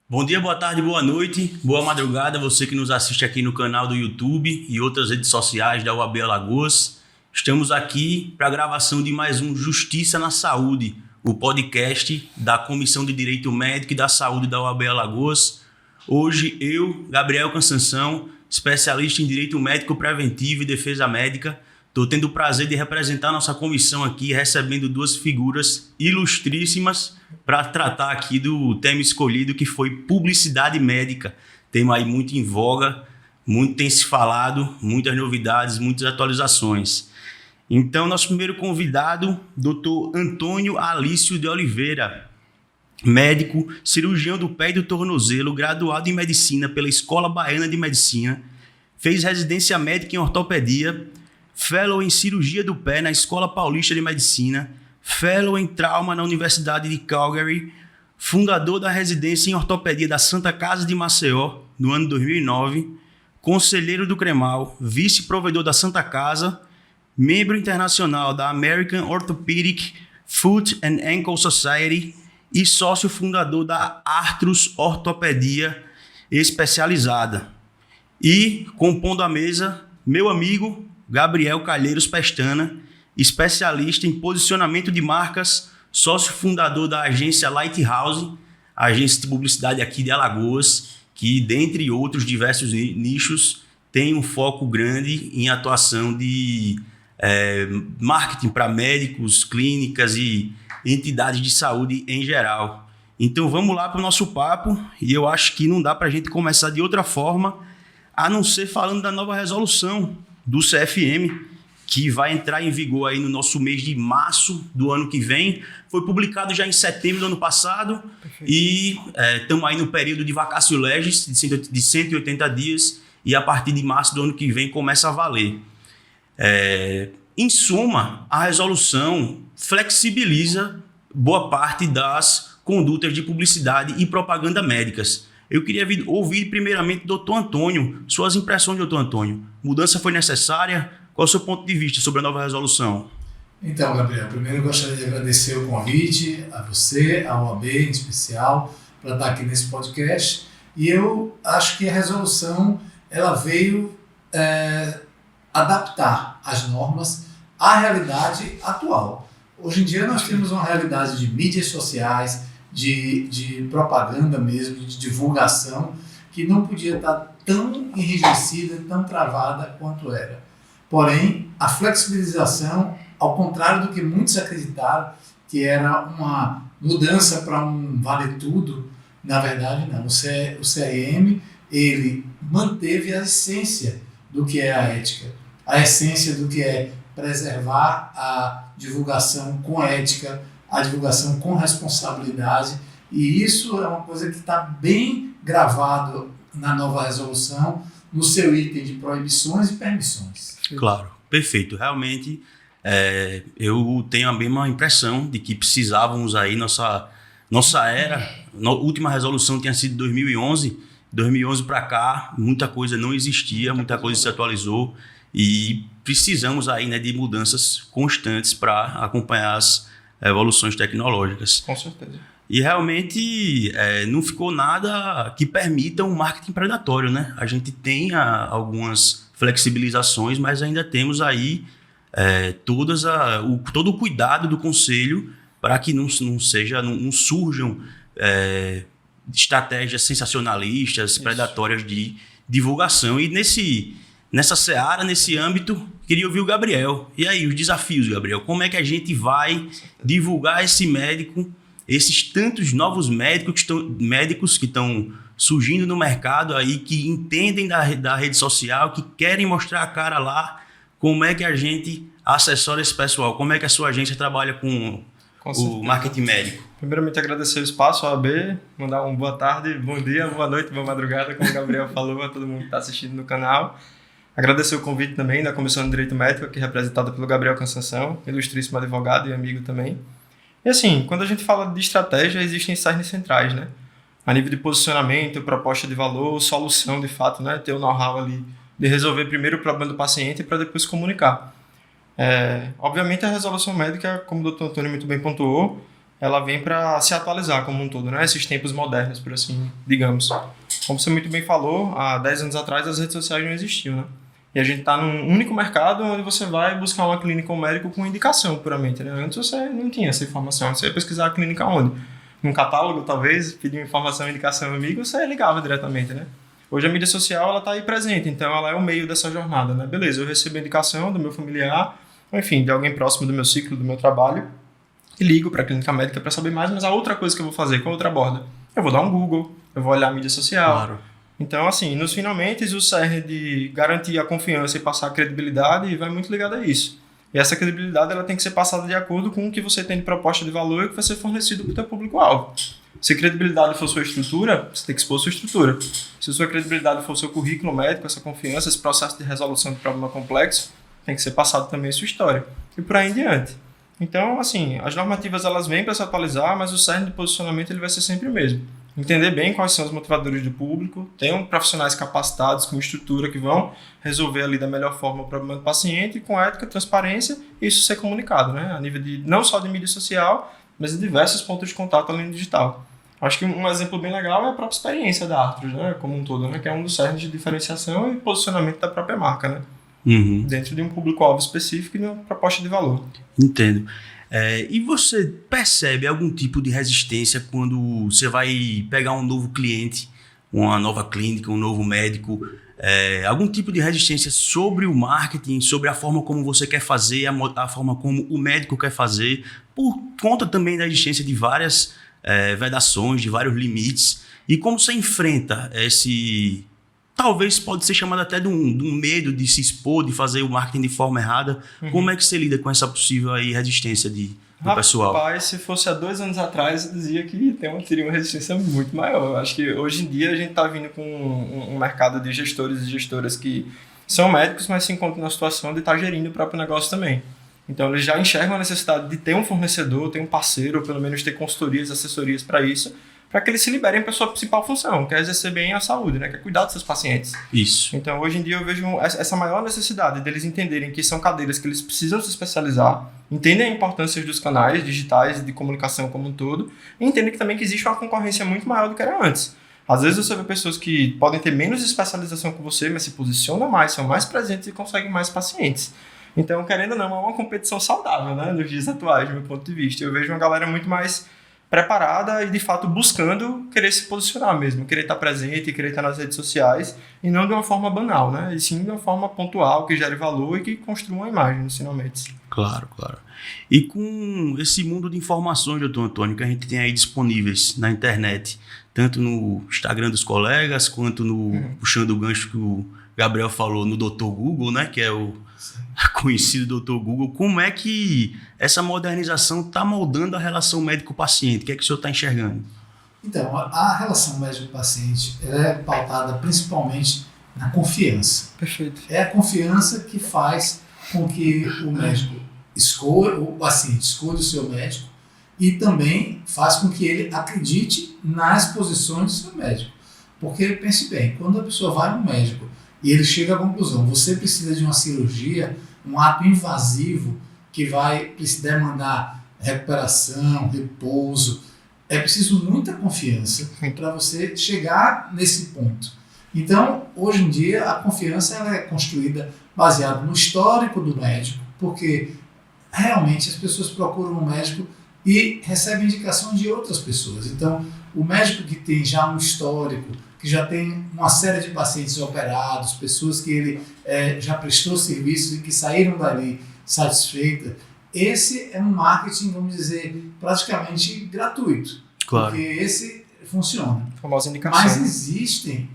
Bom dia, boa tarde, boa noite, boa madrugada, você que nos assiste aqui no canal do YouTube e outras redes sociais da UAB Alagoas. Estamos aqui para a gravação de mais um Justiça na Saúde, o podcast da Comissão de Direito Médico e da Saúde da UAB Alagoas. Hoje eu, Gabriel Cansanção, especialista em Direito Médico Preventivo e Defesa Médica, estou tendo o prazer de representar nossa comissão aqui, recebendo duas figuras ilustríssimas para tratar aqui do tema escolhido, que foi publicidade médica. Tema aí muito em voga, muito tem se falado, muitas novidades, muitas atualizações. Então, nosso primeiro convidado, Dr. Antônio Alício de Oliveira, médico, cirurgião do pé e do tornozelo, graduado em medicina pela Escola Baiana de Medicina, fez residência médica em ortopedia, fellow em cirurgia do pé na Escola Paulista de Medicina, fellow em trauma na Universidade de Calgary, fundador da residência em ortopedia da Santa Casa de Maceió no ano 2009, conselheiro do CREMAL, vice-provedor da Santa Casa, membro internacional da American Orthopedic Foot and Ankle Society e sócio fundador da Arthrus Ortopedia Especializada. E, compondo a mesa, meu amigo Gabriel Calheiros Pestana, especialista em posicionamento de marcas, sócio fundador da agência Lighthouse, agência de publicidade aqui de Alagoas, que, dentre outros diversos nichos, tem um foco grande em atuação de marketing para médicos, clínicas e entidades de saúde em geral. Então vamos lá para o nosso papo, e eu acho que não dá para a gente começar de outra forma, a não ser falando da nova resolução do CFM, que vai entrar em vigor aí no nosso mês de março do ano que vem. Foi publicado já em setembro do ano passado. Perfeito. E estamos aí no período de vacatio legis de 180 dias e a partir de março do ano que vem começa a valer. Em suma, a resolução flexibiliza boa parte das condutas de publicidade e propaganda médicas. Eu queria ouvir primeiramente do Dr. Antônio, suas impressões, Dr. Antônio. Mudança foi necessária? Qual é o seu ponto de vista sobre a nova resolução? Então, Gabriel, primeiro eu gostaria de agradecer o convite a você, a OAB em especial, para estar aqui nesse podcast. E eu acho que a resolução ela veio adaptar as normas à realidade atual. Hoje em dia nós temos uma realidade de mídias sociais, de propaganda mesmo, de divulgação, que não podia estar tão enrijecida, tão travada quanto era. Porém, a flexibilização, ao contrário do que muitos acreditaram, que era uma mudança para um vale-tudo, na verdade não. O CRM, ele manteve a essência do que é a ética, a essência do que é preservar a divulgação com ética, a divulgação com responsabilidade, e isso é uma coisa que está bem gravado na nova resolução, no seu item de proibições e permissões. Claro, perfeito. Realmente, eu tenho a mesma impressão de que precisávamos aí, nossa era, a última resolução tinha sido 2011 para cá, muita coisa não existia, muita coisa se atualizou e precisamos aí, né, de mudanças constantes para acompanhar as evoluções tecnológicas. Com certeza. E realmente não ficou nada que permita um marketing predatório, né? A gente tem algumas flexibilizações, mas ainda temos aí todo o cuidado do Conselho para que não surjam estratégias sensacionalistas, predatórias de divulgação. E nessa seara, nesse âmbito, queria ouvir o Gabriel. E aí, os desafios, Gabriel? Como é que a gente vai divulgar esses tantos novos médicos que estão surgindo no mercado aí, que entendem da rede social, que querem mostrar a cara lá? Como é que a gente assessora esse pessoal? Como é que a sua agência trabalha com o marketing médico? Primeiramente, agradecer o espaço, a OAB, mandar uma boa tarde, bom dia, boa noite, boa madrugada, como o Gabriel falou, a todo mundo que está assistindo no canal. Agradecer o convite também da Comissão de Direito Médico, aqui representada pelo Gabriel Cansanção, ilustríssimo advogado e amigo também. E assim, quando a gente fala de estratégia, existem cernes centrais, né? A nível de posicionamento, proposta de valor, solução de fato, né? Ter o know-how ali de resolver primeiro o problema do paciente para depois comunicar. Obviamente a resolução médica, como o Dr. Antônio muito bem pontuou, ela vem para se atualizar como um todo, né? Esses tempos modernos, por assim, digamos. Como você muito bem falou, há 10 anos atrás as redes sociais não existiam, né? E a gente está num único mercado onde você vai buscar uma clínica ou um médico com indicação, puramente, né? Antes você não tinha essa informação, você ia pesquisar a clínica onde? Num catálogo, talvez, pedir uma informação, indicação amigo, você ligava diretamente, né? Hoje a mídia social, ela está aí presente, então ela é o meio dessa jornada, né? Beleza, eu recebo a indicação do meu familiar, enfim, de alguém próximo do meu ciclo, do meu trabalho, e ligo para a clínica médica para saber mais, mas a outra coisa que eu vou fazer, qual outra borda? Eu vou dar um Google, eu vou olhar a mídia social. Claro. Então, assim, nos finalmente, o cerne de garantir a confiança e passar a credibilidade vai muito ligado a isso. E essa credibilidade ela tem que ser passada de acordo com o que você tem de proposta de valor e que vai ser fornecido para o teu público-alvo. Se credibilidade for sua estrutura, você tem que expor sua estrutura. Se sua credibilidade for seu currículo médico, essa confiança, esse processo de resolução de problema complexo, tem que ser passado também a sua história. E por aí em diante. Então, assim, as normativas elas vêm para se atualizar, mas o cerne de posicionamento ele vai ser sempre o mesmo. Entender bem quais são os motivadores do público, ter profissionais capacitados com estrutura que vão resolver ali da melhor forma o problema do paciente, com ética, transparência, e isso ser comunicado, né? A nível de não só de mídia social, mas de diversos pontos de contato além do digital. Acho que um exemplo bem legal é a própria experiência da Arthros, né? Como um todo, né? Que é um dos cernes de diferenciação e posicionamento da própria marca, né? Uhum. Dentro de um público-alvo específico e de uma proposta de valor. Entendo. E você percebe algum tipo de resistência quando você vai pegar um novo cliente, uma nova clínica, um novo médico, algum tipo de resistência sobre o marketing, sobre a forma como você quer fazer, a forma como o médico quer fazer, por conta também da existência de várias vedações, de vários limites, e como você enfrenta esse... Talvez pode ser chamado até de um medo de se expor, de fazer o marketing de forma errada. Uhum. Como é que você lida com essa possível aí resistência do pessoal? Rapaz, se fosse há 2 anos atrás, eu dizia que teria uma resistência muito maior. Eu acho que hoje em dia a gente está vindo com um mercado de gestores e gestoras que são médicos, mas se encontram na situação de estar gerindo o próprio negócio também. Então eles já enxergam a necessidade de ter um fornecedor, ter um parceiro, ou pelo menos ter consultorias, assessorias para isso, para que eles se liberem para a sua principal função, que é exercer bem a saúde, né? Que é cuidar dos seus pacientes. Isso. Então, hoje em dia, eu vejo essa maior necessidade deles entenderem que são cadeiras que eles precisam se especializar, entendem a importância dos canais digitais de comunicação como um todo, e entendem que também que existe uma concorrência muito maior do que era antes. Às vezes você vê pessoas que podem ter menos especialização que você, mas se posicionam mais, são mais presentes e conseguem mais pacientes. Então, querendo ou não, é uma competição saudável, né? Nos dias atuais, do meu ponto de vista. Eu vejo uma galera muito mais preparada e de fato buscando querer se posicionar mesmo, querer estar presente, querer estar nas redes sociais e não de uma forma banal, né? E sim de uma forma pontual, que gere valor e que construa uma imagem, finalmente. Claro, claro. E com esse mundo de informações, doutor Antônio, que a gente tem aí disponíveis na internet, tanto no Instagram dos colegas, quanto no, puxando o gancho que o Gabriel falou, no Dr. Google, né? Que é o conhecido Dr. Google. Como é que essa modernização está moldando a relação médico-paciente? O que é que o senhor está enxergando? Então, a relação médico-paciente ela é pautada principalmente na confiança. Perfeito. É a confiança que faz com que o médico escolha, o paciente escolha o seu médico e também faz com que ele acredite nas posições do seu médico. Porque, pense bem, quando a pessoa vai no médico e ele chega à conclusão, você precisa de uma cirurgia, um ato invasivo que vai demandar recuperação, repouso. É preciso muita confiança para você chegar nesse ponto. Então, hoje em dia, a confiança ela é construída baseada no histórico do médico, porque realmente as pessoas procuram um médico e recebem indicações de outras pessoas. Então, o médico que tem já um histórico, que já tem uma série de pacientes operados, pessoas que ele já prestou serviços e que saíram dali satisfeitas, esse é um marketing, vamos dizer, praticamente gratuito. Claro. Porque esse funciona. A famosa indicação. Mas existem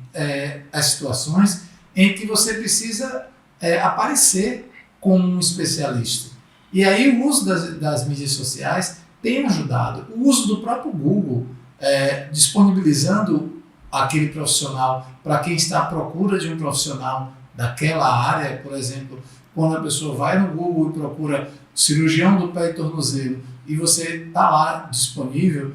as situações em que você precisa aparecer como um especialista. E aí o uso das mídias sociais tem ajudado. O uso do próprio Google, disponibilizando aquele profissional para quem está à procura de um profissional daquela área, por exemplo, quando a pessoa vai no Google e procura cirurgião do pé e tornozelo e você está lá disponível,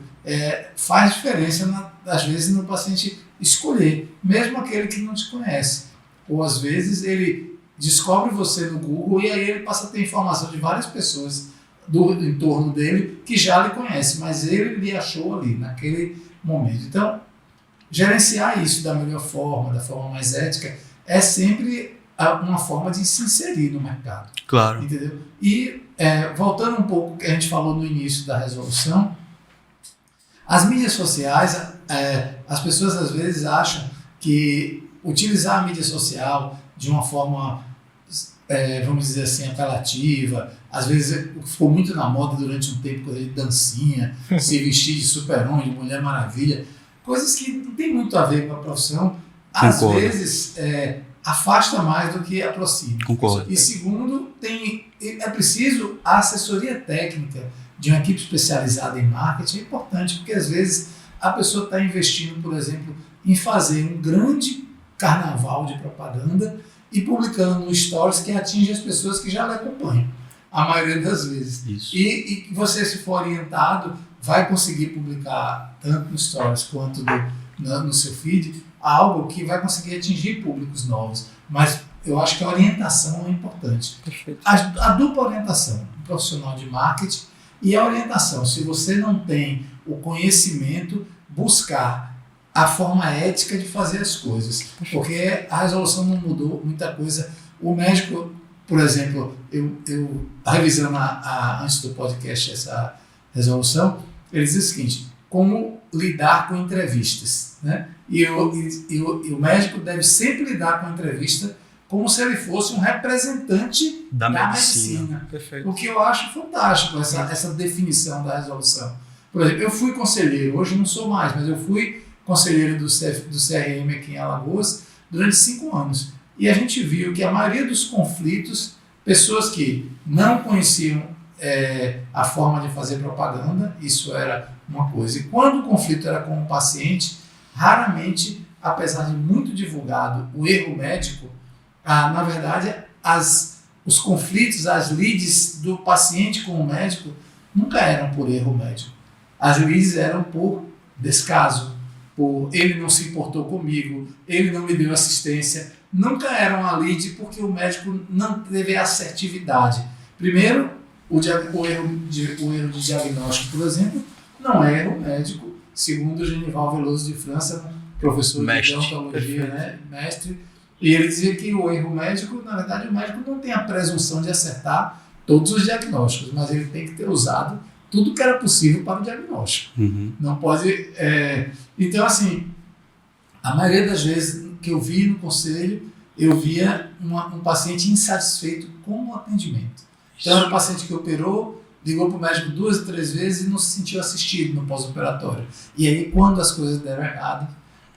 faz diferença, às vezes, no paciente escolher, mesmo aquele que não te conhece. Ou, às vezes, ele descobre você no Google e aí ele passa a ter informação de várias pessoas do entorno dele que já lhe conhece, mas ele lhe achou ali, naquele momento. Então, gerenciar isso da melhor forma, da forma mais ética, é sempre uma forma de se inserir no mercado. Claro. Entendeu? E, voltando um pouco ao que a gente falou no início da resolução, as mídias sociais, as pessoas às vezes acham que utilizar a mídia social de uma forma, vamos dizer assim, apelativa, às vezes ficou muito na moda durante um tempo, coisa de dancinha, se vestir de super-homem, de Mulher Maravilha, coisas que não tem muito a ver com a profissão, às Concordo. vezes afasta mais do que aproxima. Concordo. E segundo, é preciso a assessoria técnica de uma equipe especializada em marketing, é importante, porque às vezes a pessoa está investindo, por exemplo, em fazer um grande carnaval de propaganda e publicando no Stories que atinge as pessoas que já lhe acompanham, a maioria das vezes. Isso. E você, se for orientado, vai conseguir publicar tanto no Stories quanto no seu feed algo que vai conseguir atingir públicos novos. Mas eu acho que a orientação é importante. Perfeito. A dupla orientação, um profissional de marketing e a orientação. Se você não tem o conhecimento, buscar a forma ética de fazer as coisas. Porque a resolução não mudou muita coisa. O médico, por exemplo, eu revisando antes do podcast essa resolução, ele diz o seguinte: como lidar com entrevistas, né? E o médico deve sempre lidar com a entrevista como se ele fosse um representante Da da medicina. medicina. Perfeito. O que eu acho fantástico, essa definição da resolução. Por exemplo, eu fui conselheiro, hoje não sou mais, mas eu fui conselheiro do CRM aqui em Alagoas durante 5 anos. E a gente viu que a maioria dos conflitos, pessoas que não conheciam a forma de fazer propaganda, isso era uma coisa. E quando o conflito era com o paciente, raramente, apesar de muito divulgado o erro médico, na verdade, os conflitos, as leads do paciente com o médico nunca eram por erro médico. As leads eram por descaso, por ele não se importou comigo, ele não me deu assistência. Nunca era uma lead porque o médico não teve assertividade. Primeiro, o erro de diagnóstico, por exemplo, não é erro médico, segundo o Genival Veloso de França, professor de odontologia, né, mestre, e ele dizia que o erro médico, na verdade, o médico não tem a presunção de acertar todos os diagnósticos, mas ele tem que ter usado tudo que era possível para o diagnóstico. Uhum. Não pode... Então, assim, a maioria das vezes que eu vi no conselho, eu via um paciente insatisfeito com o atendimento. Então, era um paciente que operou, ligou para o médico 2 ou 3 vezes e não se sentiu assistido no pós-operatório. E aí, quando as coisas deram errado,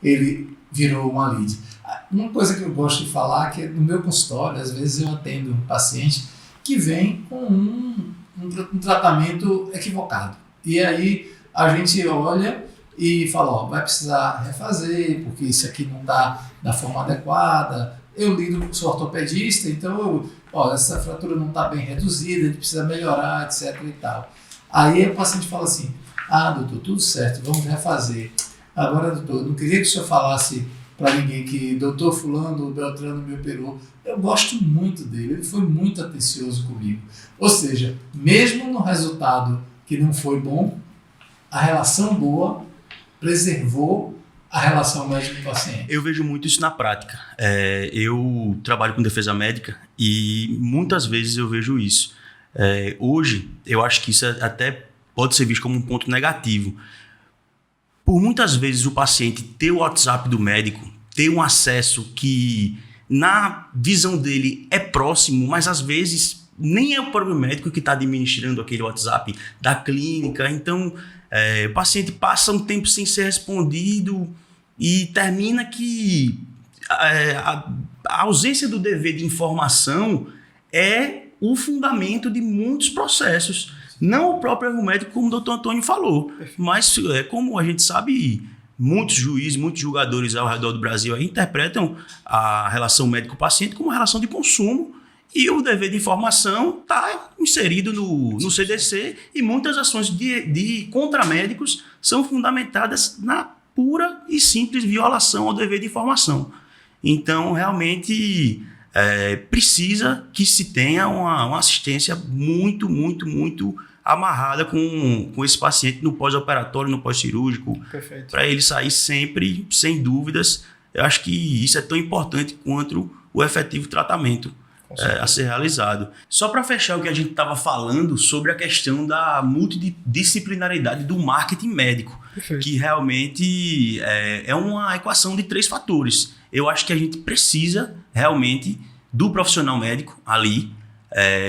ele virou uma lead. Uma coisa que eu gosto de falar é que no meu consultório, às vezes eu atendo um paciente que vem com um tratamento equivocado. E aí a gente olha e fala, vai precisar refazer, porque isso aqui não está da forma adequada. Eu sou ortopedista, então essa fratura não está bem reduzida, a gente precisa melhorar, etc. e tal. Aí o paciente fala assim, doutor, tudo certo, vamos refazer. Agora, doutor, eu não queria que o senhor falasse para ninguém que doutor fulano, Beltrano me operou. Eu gosto muito dele, ele foi muito atencioso comigo. Ou seja, mesmo no resultado que não foi bom, a relação boa preservou a relação médico-paciente. Eu vejo muito isso na prática. Eu trabalho com defesa médica e muitas vezes eu vejo isso. Hoje, eu acho que isso até pode ser visto como um ponto negativo. Por muitas vezes o paciente ter o WhatsApp do médico, ter um acesso que na visão dele é próximo, mas às vezes nem é o próprio médico que está administrando aquele WhatsApp da clínica. Então, o paciente passa um tempo sem ser respondido e termina que a ausência do dever de informação é o fundamento de muitos processos. Não o próprio erro médico, como o doutor Antônio falou, mas como a gente sabe, muitos juízes, muitos julgadores ao redor do Brasil aí interpretam a relação médico-paciente como uma relação de consumo e o dever de informação está inserido no CDC e muitas ações de contramédicos são fundamentadas na pura e simples violação ao dever de informação. Então, realmente, precisa que se tenha uma assistência muito, muito, muito amarrada com esse paciente no pós-operatório, no pós-cirúrgico, para ele sair sempre sem dúvidas. Eu acho que isso é tão importante quanto o efetivo tratamento a ser realizado. Só para fechar o que a gente estava falando sobre a questão da multidisciplinaridade do marketing médico, que realmente é uma equação de 3 fatores. Eu acho que a gente precisa realmente do profissional médico ali,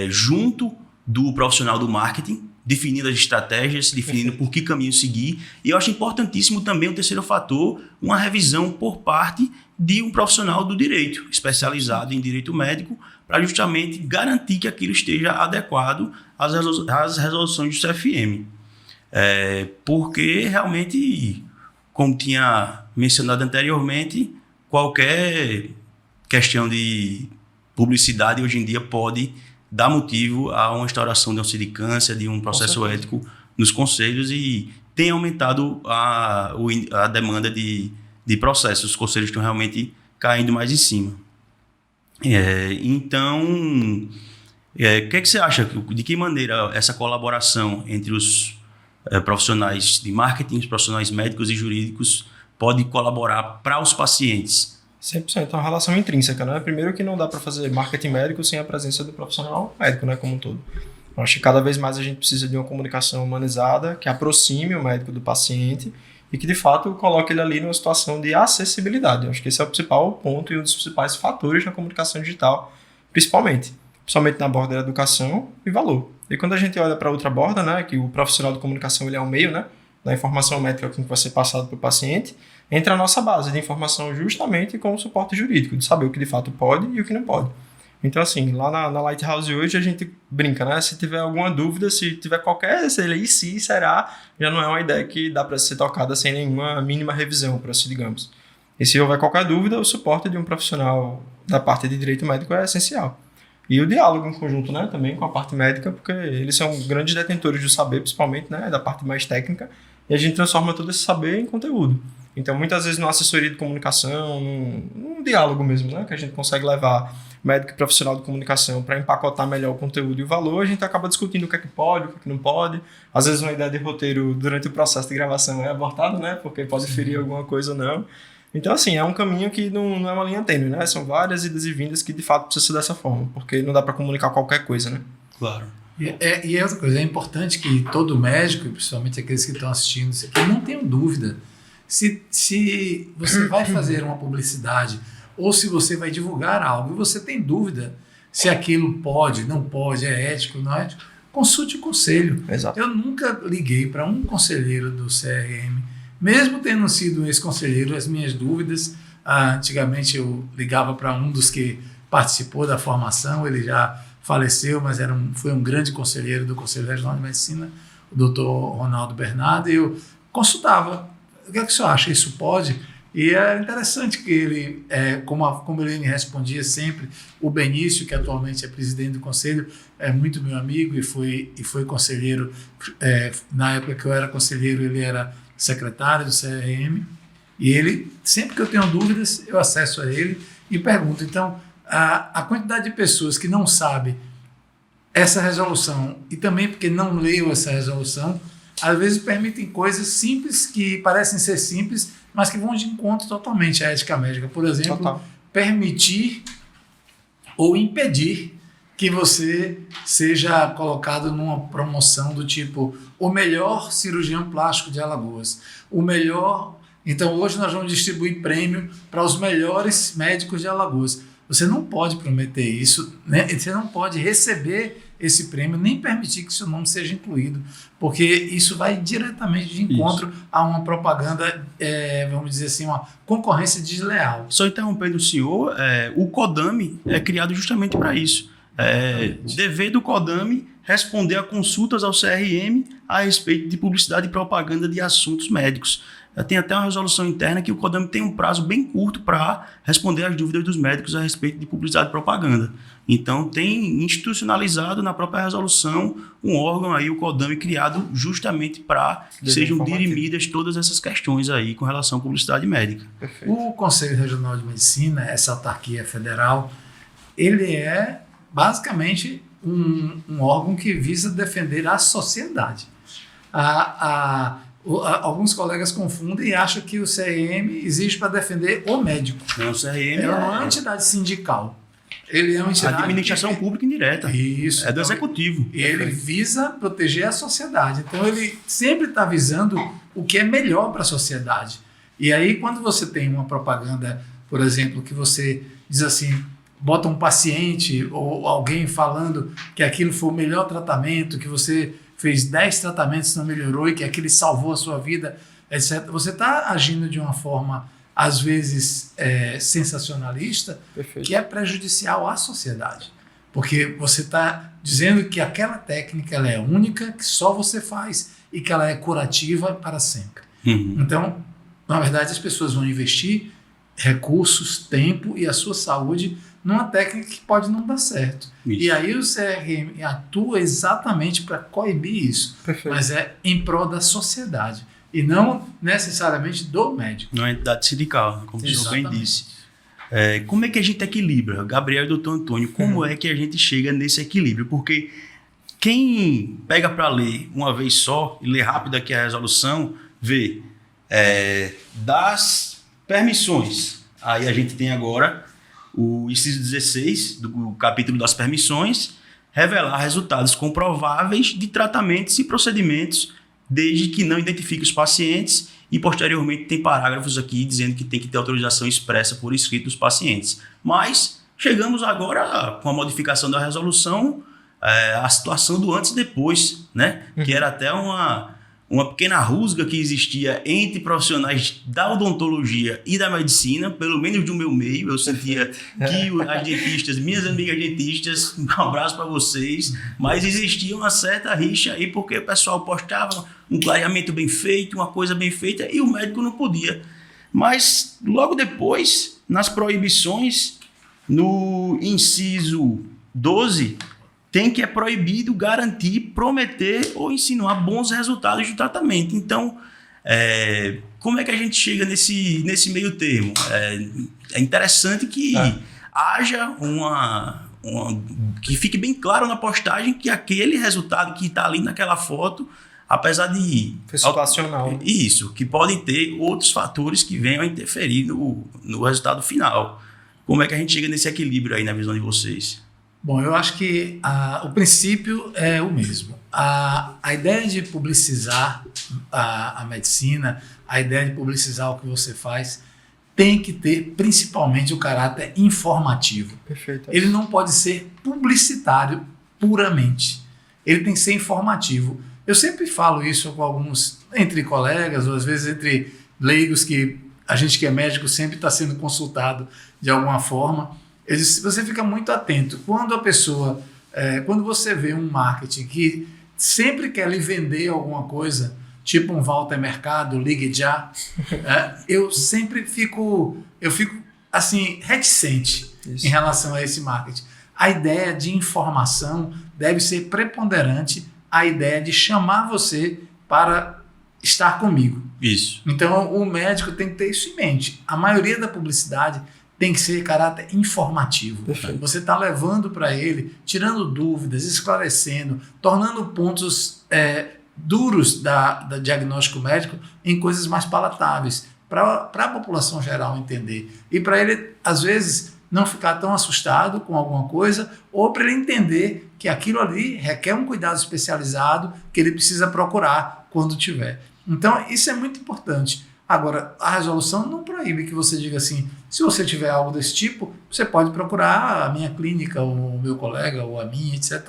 junto do profissional do marketing, definindo as estratégias, definindo por que caminho seguir. E eu acho importantíssimo também o terceiro fator, uma revisão por parte de um profissional do direito, especializado em direito médico, para justamente garantir que aquilo esteja adequado às resoluções do CFM. Porque realmente, como tinha mencionado anteriormente, qualquer questão de publicidade hoje em dia pode dar motivo a uma instauração de uma sindicância, de um processo ético nos conselhos, e tem aumentado a demanda de processos. Os conselhos estão realmente caindo mais em cima. Então, o que você acha? De que maneira essa colaboração entre os profissionais de marketing, os profissionais médicos e jurídicos pode colaborar para os pacientes? 100%, é uma relação intrínseca, né? Primeiro que não dá para fazer marketing médico sem a presença do profissional médico, né, como um todo. Eu acho que cada vez mais a gente precisa de uma comunicação humanizada que aproxime o médico do paciente e que, de fato, coloque ele ali numa situação de acessibilidade. Eu acho que esse é o principal ponto e um dos principais fatores na comunicação digital, principalmente na borda da educação e valor. E quando a gente olha para outra borda, né, que o profissional de comunicação ele é o meio, né, da informação médica que vai ser passado para o paciente, entra a nossa base de informação justamente com o suporte jurídico, de saber o que de fato pode e o que não pode. Então, assim, lá na Lighthouse hoje a gente brinca, né? Se tiver alguma dúvida, se tiver qualquer, se será, já não é uma ideia que dá para ser tocada sem nenhuma mínima revisão, por assim digamos. E se houver qualquer dúvida, o suporte de um profissional da parte de direito médico é essencial. E o diálogo em conjunto, né, também com a parte médica, porque eles são grandes detentores do saber, principalmente, né, da parte mais técnica, e a gente transforma todo esse saber em conteúdo. Então, muitas vezes, numa assessoria de comunicação, num diálogo mesmo, né, que a gente consegue levar médico e profissional de comunicação para empacotar melhor o conteúdo e o valor, a gente acaba discutindo o que é que pode, o que é que não pode. Às vezes, uma ideia de roteiro durante o processo de gravação é abortada, né, porque pode ferir alguma coisa ou não. Então, assim, é um caminho que não é uma linha tênue, né? São várias idas e vindas que, de fato, precisa ser dessa forma, porque não dá para comunicar qualquer coisa, né? Claro. E outra coisa, é importante que todo médico, principalmente aqueles que estão assistindo isso aqui, não tenham dúvida. Se você vai fazer uma publicidade ou se você vai divulgar algo e você tem dúvida se aquilo pode, não pode, é ético, não é ético, consulte o conselho. Exato. Eu nunca liguei para um conselheiro do CRM, mesmo tendo sido ex-conselheiro, as minhas dúvidas, antigamente eu ligava para um dos que participou da formação, ele já faleceu, mas foi um grande conselheiro do Conselho Regional de Medicina, o Dr. Ronaldo Bernardo, e eu consultava, o que é que o senhor acha, isso pode? E é interessante que ele, como ele me respondia sempre, o Benício, que atualmente é presidente do conselho, é muito meu amigo e foi conselheiro, na época que eu era conselheiro, ele era secretário do CRM, e ele, sempre que eu tenho dúvidas, eu acesso a ele e pergunto. Então, a quantidade de pessoas que não sabem essa resolução, e também porque não leram essa resolução, às vezes permitem coisas simples, que parecem ser simples, mas que vão de encontro totalmente à ética médica. Por exemplo, permitir ou impedir que você seja colocado numa promoção do tipo o melhor cirurgião plástico de Alagoas, o melhor. Então hoje nós vamos distribuir prêmio para os melhores médicos de Alagoas. Você não pode prometer isso, né? Você não pode receber esse prêmio, nem permitir que seu nome seja incluído, porque isso vai diretamente de encontro a uma propaganda, vamos dizer assim, uma concorrência desleal. Só interrompendo o senhor, o CODAME é criado justamente para isso. Dever do CODAME responder a consultas ao CRM a respeito de publicidade e propaganda de assuntos médicos. Tem até uma resolução interna que o CODAME tem um prazo bem curto para responder às dúvidas dos médicos a respeito de publicidade e propaganda. Então, tem institucionalizado na própria resolução um órgão aí, o CODAME, criado justamente para que sejam dirimidas todas essas questões aí com relação à publicidade médica. Perfeito. O Conselho Regional de Medicina, essa autarquia federal, ele é basicamente um órgão que visa defender a sociedade. Alguns colegas confundem e acham que o CRM existe para defender o médico. Não, o CRM é uma entidade sindical. Ele é uma entidade... Administração pública indireta. Isso. É do executivo. Ele visa proteger a sociedade. Então, ele sempre está visando o que é melhor para a sociedade. E aí, quando você tem uma propaganda, por exemplo, que você diz assim, bota um paciente ou alguém falando que aquilo foi o melhor tratamento, que você fez 10 tratamentos e não melhorou e que aquele salvou a sua vida, etc. Você está agindo de uma forma, às vezes, sensacionalista, Perfeito. que é prejudicial à sociedade. Porque você está dizendo que aquela técnica ela é única, que só você faz e que ela é curativa para sempre. Uhum. Então, na verdade, as pessoas vão investir recursos, tempo e a sua saúde numa técnica que pode não dar certo. Isso. E aí o CRM atua exatamente para coibir isso. Perfeito. Mas é em prol da sociedade e não necessariamente do médico. Não é entidade sindical, como o senhor bem Exatamente. disse. Como é que a gente equilibra? Gabriel e doutor Antônio, como é que a gente chega nesse equilíbrio? Porque quem pega para ler uma vez só e lê rápido aqui a resolução, vê das permissões. Aí a gente tem agora o inciso 16 do capítulo das permissões, revelar resultados comprováveis de tratamentos e procedimentos, desde que não identifique os pacientes, e posteriormente tem parágrafos aqui dizendo que tem que ter autorização expressa por escrito dos pacientes. Mas chegamos agora, com a modificação da resolução, à situação do antes e depois, né? Que era até uma pequena rusga que existia entre profissionais da odontologia e da medicina, pelo menos do meu meio. Eu sentia que as dentistas, minhas amigas dentistas, um abraço para vocês, mas existia uma certa rixa aí, porque o pessoal postava um clareamento bem feito, uma coisa bem feita, e o médico não podia. Mas logo depois, nas proibições, no inciso 12, tem que é proibido garantir, prometer ou insinuar bons resultados do tratamento. Então, como é que a gente chega nesse meio termo? É interessante que haja que fique bem claro na postagem que aquele resultado que está ali naquela foto, apesar de... Foi situacional. Isso, que podem ter outros fatores que venham a interferir no resultado final. Como é que a gente chega nesse equilíbrio aí na visão de vocês? Bom, eu acho que o princípio é o mesmo. A ideia de publicizar a medicina, a ideia de publicizar o que você faz, tem que ter principalmente o caráter informativo. Perfeito. Ele não pode ser publicitário puramente. Ele tem que ser informativo. Eu sempre falo isso com alguns, entre colegas, ou às vezes entre leigos, que a gente que é médico sempre está sendo consultado de alguma forma. Você fica muito atento. Quando a pessoa, quando você vê um marketing que sempre quer lhe vender alguma coisa, tipo um Walter Mercado, ligue já, eu sempre fico assim, reticente em relação a esse marketing. A ideia de informação deve ser preponderante, a ideia de chamar você para estar comigo. Isso. Então, o médico tem que ter isso em mente. A maioria da publicidade tem que ser caráter informativo. Perfeito. Você está levando para ele, tirando dúvidas, esclarecendo, tornando pontos duros da diagnóstico médico em coisas mais palatáveis, para a população geral entender. E para ele, às vezes, não ficar tão assustado com alguma coisa, ou para ele entender que aquilo ali requer um cuidado especializado que ele precisa procurar quando tiver. Então, isso é muito importante. Agora, a resolução não proíbe que você diga assim, se você tiver algo desse tipo, você pode procurar a minha clínica, ou o meu colega, ou a minha, etc.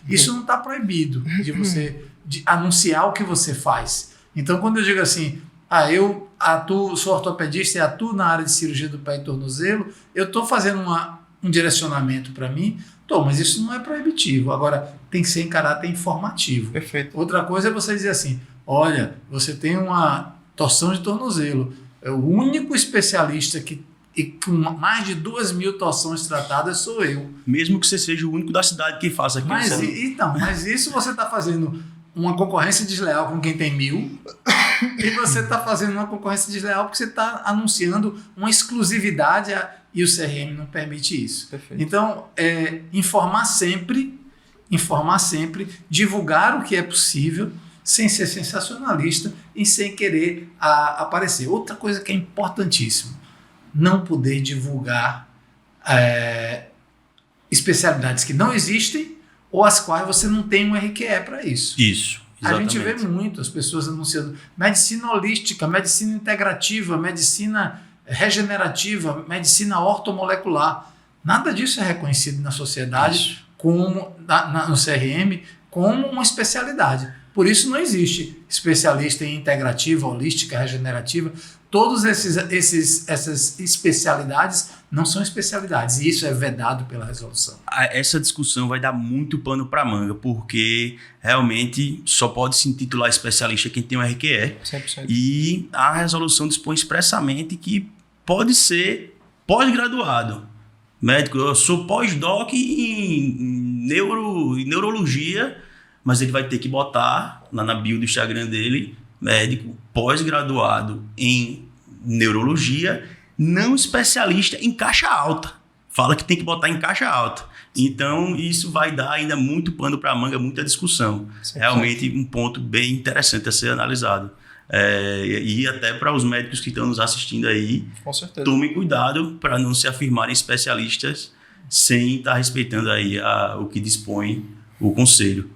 Isso não está proibido de você anunciar o que você faz. Então, quando eu digo assim, eu sou ortopedista e atuo na área de cirurgia do pé e tornozelo, eu estou fazendo um direcionamento para mim, mas isso não é proibitivo. Agora, tem que ser em caráter informativo. Perfeito. Outra coisa é você dizer assim, olha, você tem uma torção de tornozelo. É o único especialista e com mais de 2.000 torções tratadas sou eu. Mesmo que você seja o único da cidade que faça aquilo. Mas isso você está fazendo uma concorrência desleal com quem tem 1.000 e você está fazendo uma concorrência desleal porque você está anunciando uma exclusividade e o CRM não permite isso. Perfeito. Então, informar sempre, divulgar o que é possível, sem ser sensacionalista e sem querer aparecer. Outra coisa que é importantíssima, não poder divulgar especialidades que não existem ou as quais você não tem um RQE para isso. Isso, exatamente. A gente vê muito as pessoas anunciando medicina holística, medicina integrativa, medicina regenerativa, medicina ortomolecular. Nada disso é reconhecido na sociedade, como no CRM, como uma especialidade. Por isso não existe especialista em integrativa, holística, regenerativa. Todas essas especialidades não são especialidades, e isso é vedado pela resolução. Essa discussão vai dar muito pano para manga, porque realmente só pode se intitular especialista quem tem um RQE. 100%. E a resolução dispõe expressamente que pode ser pós-graduado. Médico, eu sou pós-doc em neurologia, mas ele vai ter que botar lá na bio do Instagram dele, médico pós-graduado em neurologia, não especialista em caixa alta. Fala que tem que botar em caixa alta. Então, isso vai dar ainda muito pano para manga, muita discussão. Realmente um ponto bem interessante a ser analisado. E até para os médicos que estão nos assistindo aí, com certeza, tomem cuidado para não se afirmarem especialistas sem estar respeitando aí o que dispõe o conselho.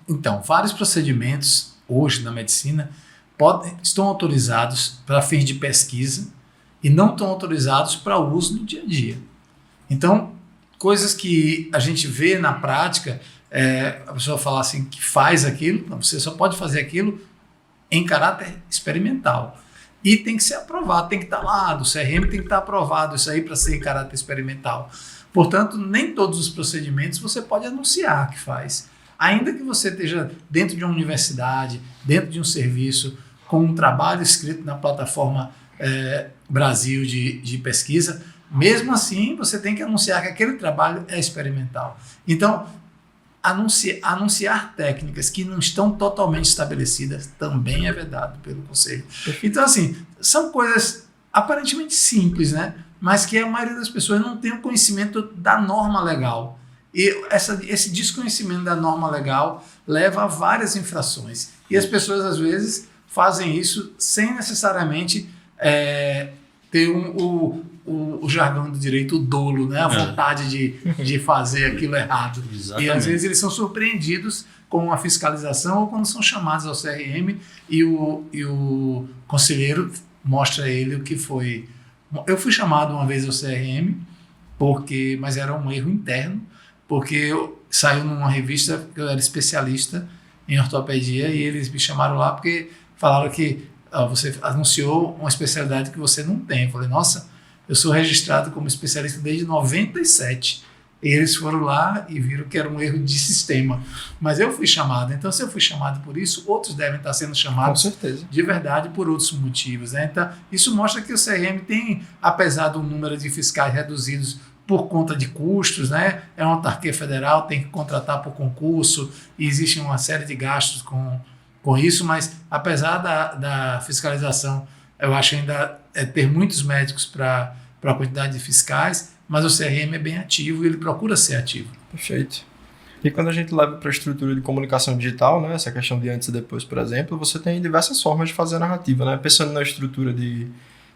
Então, vários procedimentos hoje na medicina estão autorizados para fins de pesquisa e não estão autorizados para uso no dia a dia. Então, coisas que a gente vê na prática, a pessoa fala assim que faz aquilo, não, você só pode fazer aquilo em caráter experimental. E tem que ser aprovado, tem que estar lá, do CRM tem que estar aprovado isso aí para ser em caráter experimental. Portanto, nem todos os procedimentos você pode anunciar que faz. Ainda que você esteja dentro de uma universidade, dentro de um serviço, com um trabalho escrito na plataforma Brasil de pesquisa, mesmo assim você tem que anunciar que aquele trabalho é experimental. Então, anunciar técnicas que não estão totalmente estabelecidas também é vedado pelo Conselho. Então, assim, são coisas aparentemente simples, né? Mas que a maioria das pessoas não tem o conhecimento da norma legal. E esse desconhecimento da norma legal leva a várias infrações. E as pessoas, às vezes, fazem isso sem necessariamente ter o jargão do direito, o dolo, né? A vontade de fazer aquilo errado. Exatamente. E, às vezes, eles são surpreendidos com a fiscalização ou quando são chamados ao CRM e o conselheiro mostra a ele o que foi. Eu fui chamado uma vez ao CRM, mas era um erro interno, porque saiu numa revista que eu era especialista em ortopedia e eles me chamaram lá porque falaram que você anunciou uma especialidade que você não tem. Eu falei, nossa, eu sou registrado como especialista desde 97. E eles foram lá e viram que era um erro de sistema. Mas eu fui chamado. Então, se eu fui chamado por isso, outros devem estar sendo chamados com certeza, de verdade por outros motivos. Né? Então, isso mostra que o CRM tem, apesar do número de fiscais reduzidos por conta de custos, né? É uma autarquia federal, tem que contratar por concurso, e existe uma série de gastos com isso, mas apesar da fiscalização, eu acho ainda ter muitos médicos para a quantidade de fiscais, mas o CRM é bem ativo e ele procura ser ativo. Perfeito. E quando a gente leva para a estrutura de comunicação digital, né, essa questão de antes e depois, por exemplo, você tem diversas formas de fazer a narrativa, né? Pensando na estrutura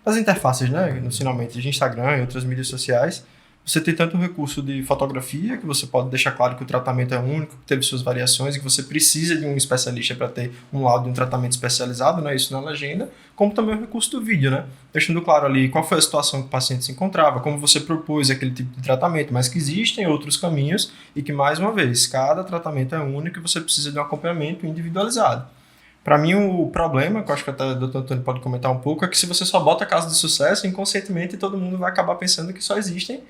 das interfaces, né, finalmente, de Instagram e outras mídias sociais, você tem tanto o recurso de fotografia, que você pode deixar claro que o tratamento é único, que teve suas variações, que você precisa de um especialista para ter um laudo de um tratamento especializado, né? Isso na legenda, como também o recurso do vídeo, né? Deixando claro ali qual foi a situação que o paciente se encontrava, como você propôs aquele tipo de tratamento, mas que existem outros caminhos e que, mais uma vez, cada tratamento é único e você precisa de um acompanhamento individualizado. Para mim, o problema, que eu acho que até o Dr. Antônio pode comentar um pouco, é que se você só bota caso de sucesso, inconscientemente todo mundo vai acabar pensando que só existem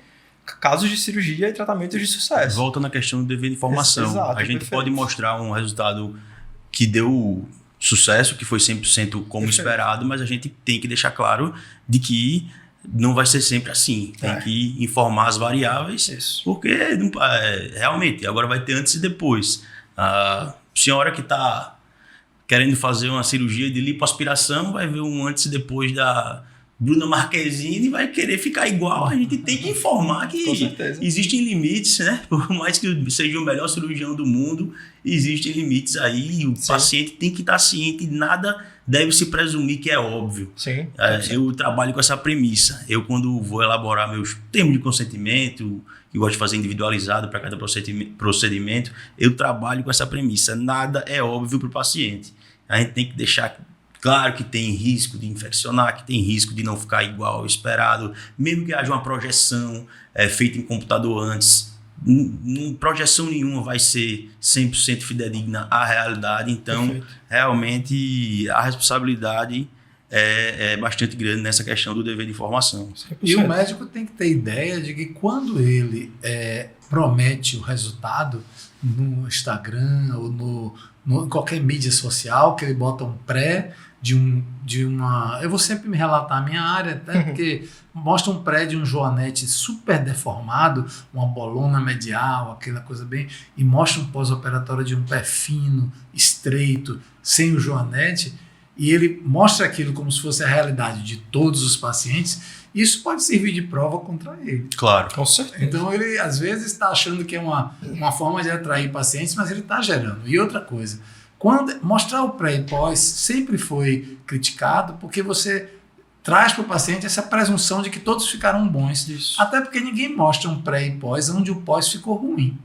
casos de cirurgia e tratamentos de sucesso. Volta na questão do dever de informação. Exato, a gente perfeito. pode mostrar um resultado que deu sucesso, que foi 100% como Perfeito. esperado, mas a gente tem que deixar claro de que não vai ser sempre assim. Tem que informar as variáveis, Isso. porque realmente agora vai ter antes e depois. A senhora que está querendo fazer uma cirurgia de lipoaspiração vai ver um antes e depois Bruna Marquezine vai querer ficar igual. A gente tem que informar que existem limites, né? Por mais que seja o melhor cirurgião do mundo, existem limites aí. O paciente tem que estar ciente, nada deve se presumir que é óbvio. Sim. Eu trabalho com essa premissa. Eu, quando vou elaborar meus termos de consentimento, que gosto de fazer individualizado para cada procedimento, eu trabalho com essa premissa. Nada é óbvio para o paciente. A gente tem que deixar claro que tem risco de infeccionar, que tem risco de não ficar igual ao esperado, mesmo que haja uma projeção feita em computador antes. Projeção nenhuma vai ser 100% fidedigna à realidade, então realmente a responsabilidade é bastante grande nessa questão do dever de informação. 100%. E o médico tem que ter ideia de que quando ele promete o resultado no Instagram ou em qualquer mídia social, que ele bota um pré de uma... Eu vou sempre me relatar a minha área, até porque mostra um pré de um joanete super deformado, uma bolona medial, aquela coisa bem... E mostra um pós-operatório de um pé fino, estreito, sem o joanete, e ele mostra aquilo como se fosse a realidade de todos os pacientes. Isso pode servir de prova contra ele. Claro. Com certeza. Então ele às vezes está achando que é uma forma de atrair pacientes, mas ele está gerando. E outra coisa, mostrar o pré e pós sempre foi criticado porque você traz para o paciente essa presunção de que todos ficaram bons. Isso. Até porque ninguém mostra um pré e pós onde o pós ficou ruim.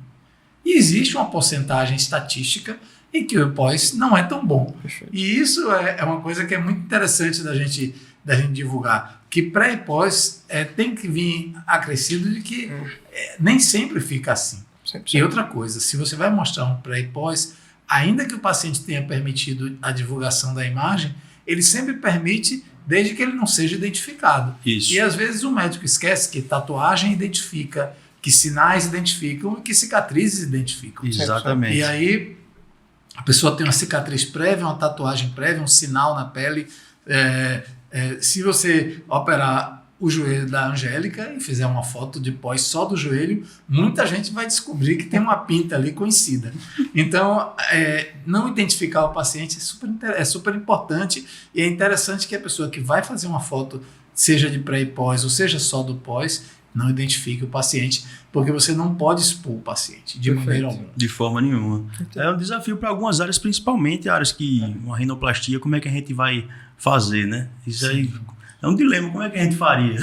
E existe uma porcentagem estatística em que o pós não é tão bom. Perfeito. E isso é uma coisa que é muito interessante da gente divulgar. Que pré e pós tem que vir acrescido de que nem sempre fica assim. 100%. E outra coisa, se você vai mostrar um pré e pós, ainda que o paciente tenha permitido a divulgação da imagem, ele sempre permite desde que ele não seja identificado. Isso. E às vezes o médico esquece que tatuagem identifica, que sinais identificam e que cicatrizes identificam. Exatamente. E aí a pessoa tem uma cicatriz prévia, uma tatuagem prévia, um sinal na pele. Se você operar o joelho da Angélica e fizer uma foto de pós só do joelho, muita gente vai descobrir que tem uma pinta ali conhecida. Então, não identificar o paciente é super importante, e é interessante que a pessoa que vai fazer uma foto, seja de pré e pós, ou seja só do pós, não identifique o paciente, porque você não pode expor o paciente de maneira alguma. De forma nenhuma. É um desafio para algumas áreas, principalmente áreas que uma rinoplastia, como é que a gente vai fazer, né? Isso aí é um dilema, como é que a gente faria?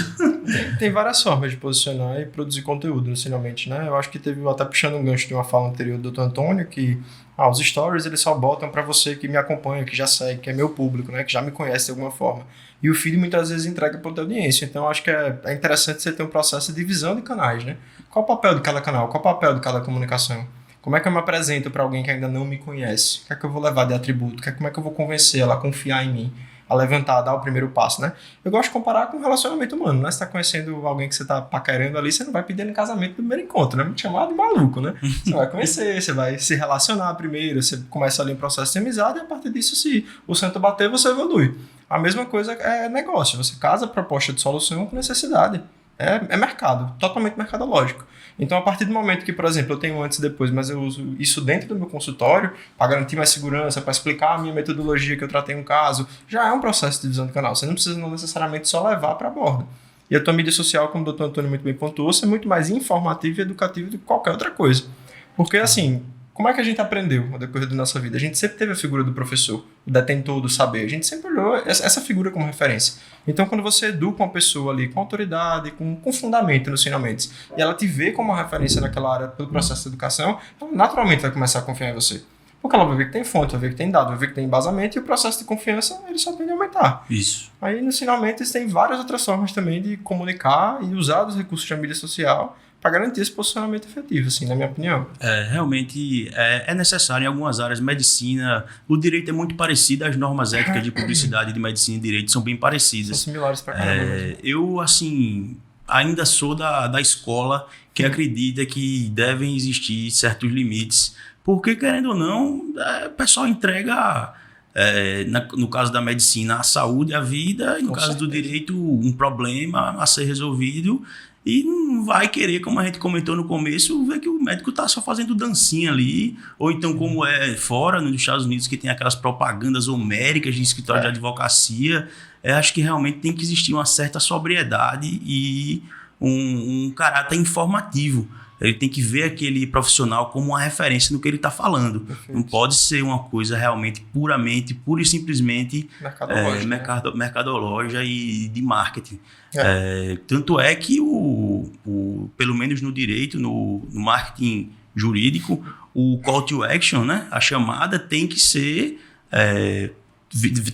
Tem várias formas de posicionar e produzir conteúdo, inicialmente, né? Eu acho que teve, até puxando um gancho de uma fala anterior do Dr. Antônio, que os stories eles só botam para você que me acompanha, que já segue, que é meu público, né? Que já me conhece de alguma forma. E o feed muitas vezes entrega para outra audiência. Então, eu acho que é interessante você ter um processo de divisão de canais, né? Qual o papel de cada canal? Qual o papel de cada comunicação? Como é que eu me apresento para alguém que ainda não me conhece? O que é que eu vou levar de atributo? Como é que eu vou convencer ela a confiar em mim? A levantar, a dar o primeiro passo, né? Eu gosto de comparar com o relacionamento humano, né? Você tá conhecendo alguém que você tá paquerando ali, você não vai pedir em casamento no primeiro encontro, né? Me chamar de maluco, né? Você vai conhecer, você vai se relacionar primeiro, você começa ali um processo de amizade e a partir disso, se o santo bater, você evolui. A mesma coisa é negócio, você casa a proposta de solução com necessidade. É mercado, totalmente mercadológico. Então, a partir do momento que, por exemplo, eu tenho antes e depois, mas eu uso isso dentro do meu consultório para garantir mais segurança, para explicar a minha metodologia que eu tratei um caso, já é um processo de divisão do canal. Você não precisa necessariamente só levar para a borda. E a tua mídia social, como o Dr. Antônio muito bem pontuou, é muito mais informativa e educativa do que qualquer outra coisa. Porque, assim, como é que a gente aprendeu ao decorrer da nossa vida? A gente sempre teve a figura do professor, o detentor do saber. A gente sempre olhou essa figura como referência. Então, quando você educa uma pessoa ali com autoridade, com fundamento nos ensinamentos, e ela te vê como uma referência naquela área pelo processo de educação, ela naturalmente vai começar a confiar em você. Porque ela vai ver que tem fonte, vai ver que tem dado, vai ver que tem embasamento, e o processo de confiança ele só tende a aumentar. Isso. Aí, nos ensinamentos, tem várias outras formas também de comunicar e usar os recursos da mídia social para garantir esse posicionamento efetivo, assim, na minha opinião. Realmente é necessário em algumas áreas. Medicina, o direito é muito parecido, as normas éticas de publicidade de medicina e direito são bem parecidas. São similares para caramba mesmo. Eu, assim, ainda sou da escola que acredita que devem existir certos limites, porque, querendo ou não, o pessoal entrega, no caso da medicina, a saúde, a vida, e no caso do direito, um problema a ser resolvido. E não vai querer, como a gente comentou no começo, ver que o o médico tá só fazendo dancinha ali, ou então como é fora, nos Estados Unidos, que tem aquelas propagandas homéricas de escritório de advocacia. Acho que realmente tem que existir uma certa sobriedade e um caráter informativo. Ele tem que ver aquele profissional como uma referência no que ele está falando. Perfeito. Não pode ser uma coisa realmente pura e simplesmente mercadológica e de marketing. Tanto é que, pelo menos no direito, no marketing jurídico, o call to action, né? A chamada tem que ser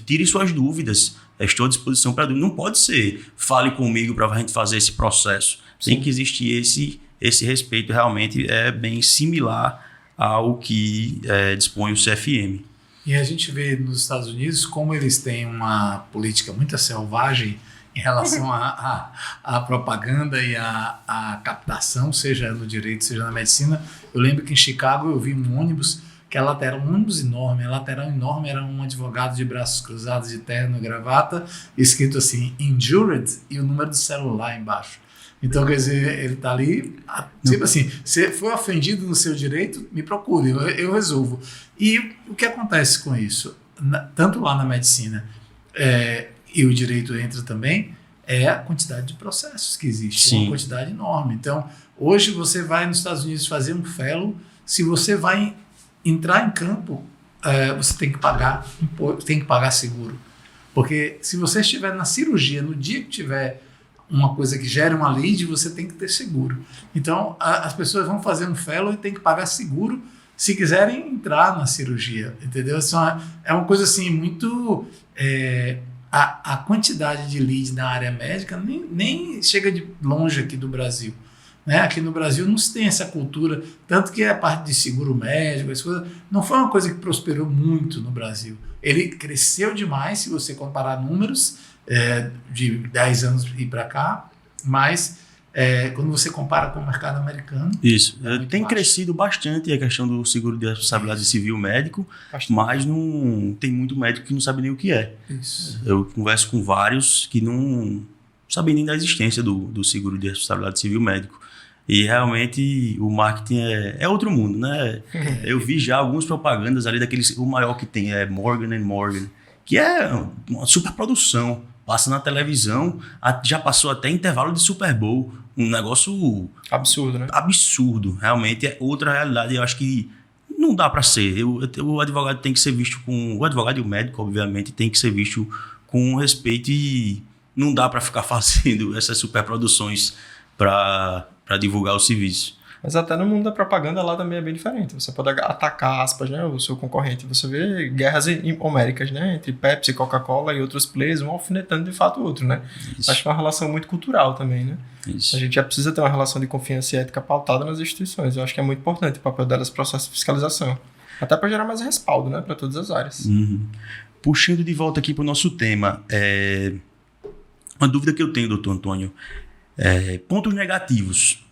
tire suas dúvidas. Estou à disposição para dúvida. Não pode ser fale comigo para a gente fazer esse processo. Sim. Tem que existir esse respeito, realmente é bem similar ao que dispõe o CFM. E a gente vê nos Estados Unidos como eles têm uma política muito selvagem em relação à propaganda e à captação, seja no direito, seja na medicina. Eu lembro que em Chicago eu vi um ônibus, que a lateral, um ônibus enorme, a lateral enorme era um advogado de braços cruzados, de terno e gravata, escrito assim, injured, e o número do celular embaixo. Então, quer dizer, ele está ali, tipo assim, você foi ofendido no seu direito, me procure, eu resolvo. E o que acontece com isso? Tanto lá na medicina e o direito entra também, é a quantidade de processos que existe, uma quantidade enorme. Então, hoje você vai nos Estados Unidos fazer um fellow, se você vai entrar em campo, você tem que pagar seguro. Porque se você estiver na cirurgia, no dia que tiver uma coisa que gere uma lead, você tem que ter seguro. Então, as pessoas vão fazer um fellow e tem que pagar seguro se quiserem entrar na cirurgia, entendeu? É uma coisa assim, muito... a quantidade de lead na área médica nem chega de longe aqui do Brasil. Né? Aqui no Brasil não se tem essa cultura, tanto que a parte de seguro médico, essa coisa, não foi uma coisa que prosperou muito no Brasil. Ele cresceu demais, se você comparar números, de 10 anos e para cá, mas quando você compara com o mercado americano... Isso, tem crescido bastante a questão do seguro de responsabilidade civil médico, mas não tem muito médico que não sabe nem o que é. Isso. Eu converso com vários que não sabem nem da existência do seguro de responsabilidade civil médico. E realmente o marketing é outro mundo, né? Eu vi já algumas propagandas ali o maior que tem é Morgan & Morgan, que é uma super produção. Passa na televisão, já passou até intervalo de Super Bowl. Um negócio... absurdo, né? Absurdo. Realmente é outra realidade. Eu acho que não dá para ser. O advogado tem que ser visto com... O advogado e o médico, obviamente, tem que ser visto com respeito e não dá para ficar fazendo essas superproduções para divulgar o serviço. Mas até no mundo da propaganda lá também é bem diferente. Você pode atacar, aspas, né, o seu concorrente. Você vê guerras homéricas, né, entre Pepsi, Coca-Cola e outros players, um alfinetando de fato o outro, né? Isso. Acho que é uma relação muito cultural também, né? Isso. A gente já precisa ter uma relação de confiança e ética pautada nas instituições. Eu acho que é muito importante o papel delas no processo de fiscalização. Até para gerar mais respaldo, né, para todas as áreas. Uhum. Puxando de volta aqui para o nosso tema, uma dúvida que eu tenho, doutor Antônio, pontos negativos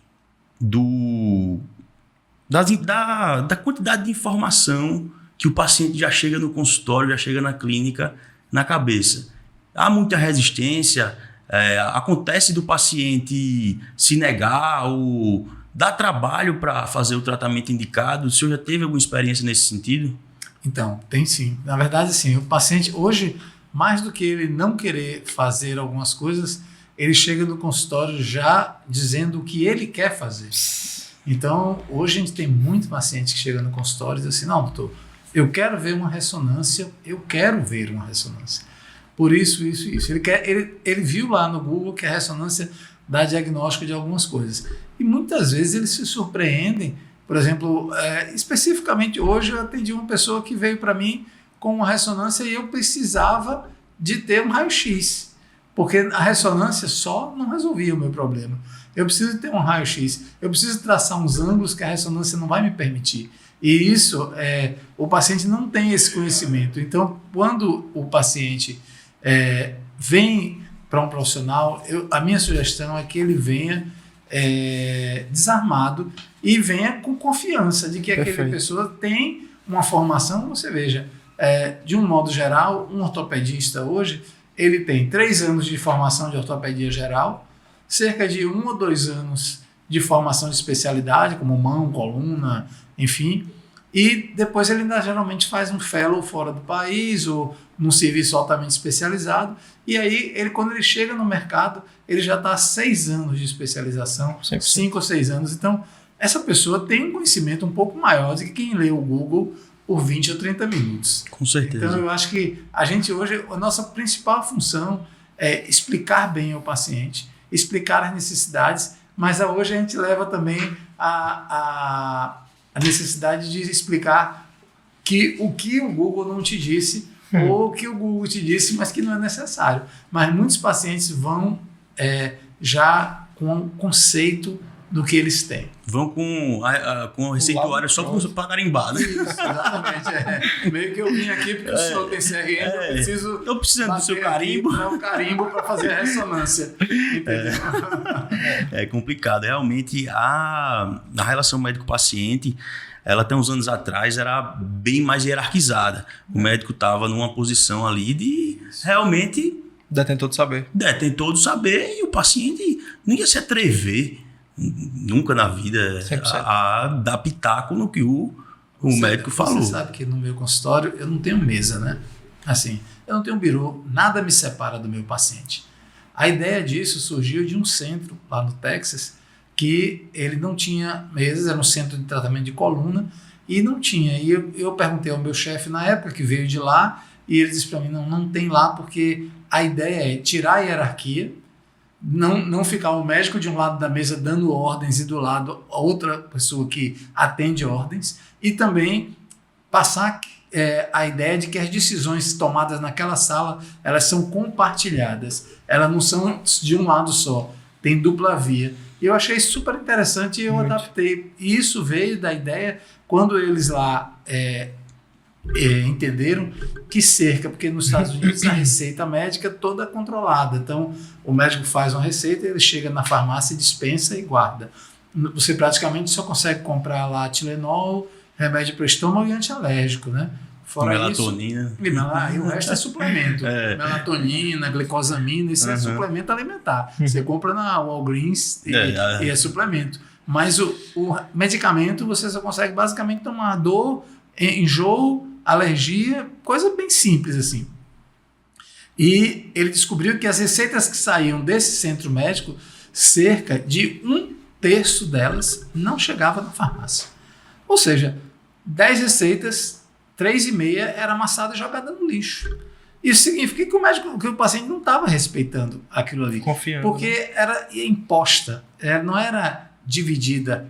da quantidade de informação que o paciente já chega no consultório, já chega na clínica, na cabeça. Há muita resistência, acontece do paciente se negar ou dar trabalho para fazer o tratamento indicado. O senhor já teve alguma experiência nesse sentido? Então, tem sim. Na verdade, sim, o paciente hoje, mais do que ele não querer fazer algumas coisas, ele chega no consultório já dizendo o que ele quer fazer. Então, hoje a gente tem muito paciente que chega no consultório e diz assim, não, doutor, eu quero ver uma ressonância, Por isso. Ele viu lá no Google que a ressonância dá diagnóstico de algumas coisas. E muitas vezes eles se surpreendem. Por exemplo, especificamente hoje eu atendi uma pessoa que veio para mim com uma ressonância e eu precisava de ter um raio-x. Porque a ressonância só não resolvia o meu problema. Eu preciso ter um raio-x, eu preciso traçar uns ângulos que a ressonância não vai me permitir. E isso, o paciente não tem esse conhecimento. Então, quando o paciente vem para um profissional, a minha sugestão é que ele venha desarmado e venha com confiança de que aquela pessoa tem uma formação. Você veja, de um modo geral, um ortopedista hoje, ele tem 3 anos de formação de ortopedia geral, cerca de 1 ou 2 anos de formação de especialidade, como mão, coluna, enfim. E depois ele ainda geralmente faz um fellow fora do país ou num serviço altamente especializado. E aí, quando ele chega no mercado, ele já está há 6 anos de especialização, 5 ou 6 anos. Então, essa pessoa tem um conhecimento um pouco maior do que quem lê o Google por 20 ou 30 minutos. Com certeza. Então, eu acho que a gente hoje, a nossa principal função é explicar bem ao paciente, explicar as necessidades, mas hoje a gente leva também a necessidade de explicar o que o Google não te disse, ou o que o Google te disse, mas que não é necessário. Mas muitos pacientes vão já com um conceito do que eles têm. Vão com o receituário só para carimbar, né? Isso, exatamente. Meio que eu vim aqui porque o senhor tem CRM, eu preciso do seu carimbo. Um carimbo para fazer a ressonância. Entendeu? É complicado. Realmente, a relação médico-paciente, ela até uns anos atrás era bem mais hierarquizada. O médico estava numa posição ali de realmente... Detentor do saber. Detentor do saber, e o paciente não ia se atrever nunca na vida a dar pitaco no que o médico falou. Você sabe que no meu consultório eu não tenho mesa, né? Assim, eu não tenho birô, nada me separa do meu paciente. A ideia disso surgiu de um centro lá no Texas que ele não tinha mesas, era um centro de tratamento de coluna e não tinha. E eu perguntei ao meu chefe na época, que veio de lá, e ele disse para mim, não tem lá porque a ideia é tirar a hierarquia, não ficar o médico de um lado da mesa dando ordens e do lado a outra pessoa que atende ordens, e também passar a ideia de que as decisões tomadas naquela sala, elas são compartilhadas, elas não são de um lado só, tem dupla via. E eu achei super interessante e eu adaptei. E isso veio da ideia quando eles lá entenderam que cerca, porque nos Estados Unidos a receita médica toda é controlada. Então, o médico faz uma receita, ele chega na farmácia, dispensa e guarda. Você praticamente só consegue comprar lá Tilenol, remédio para o estômago e antialérgico, né? Fora melatonina. E o resto é suplemento. Melatonina, glicosamina, isso é suplemento alimentar. Você compra na Walgreens e é suplemento. Mas o medicamento você só consegue basicamente tomar dor, enjoo, alergia, coisa bem simples assim. E ele descobriu que as receitas que saíam desse centro médico, cerca de 1/3 delas não chegava na farmácia. Ou seja, 10 receitas, 3,5 era amassada e jogada no lixo. Isso significa que o paciente não estava respeitando aquilo ali. Confiando. Porque era imposta, não era dividida,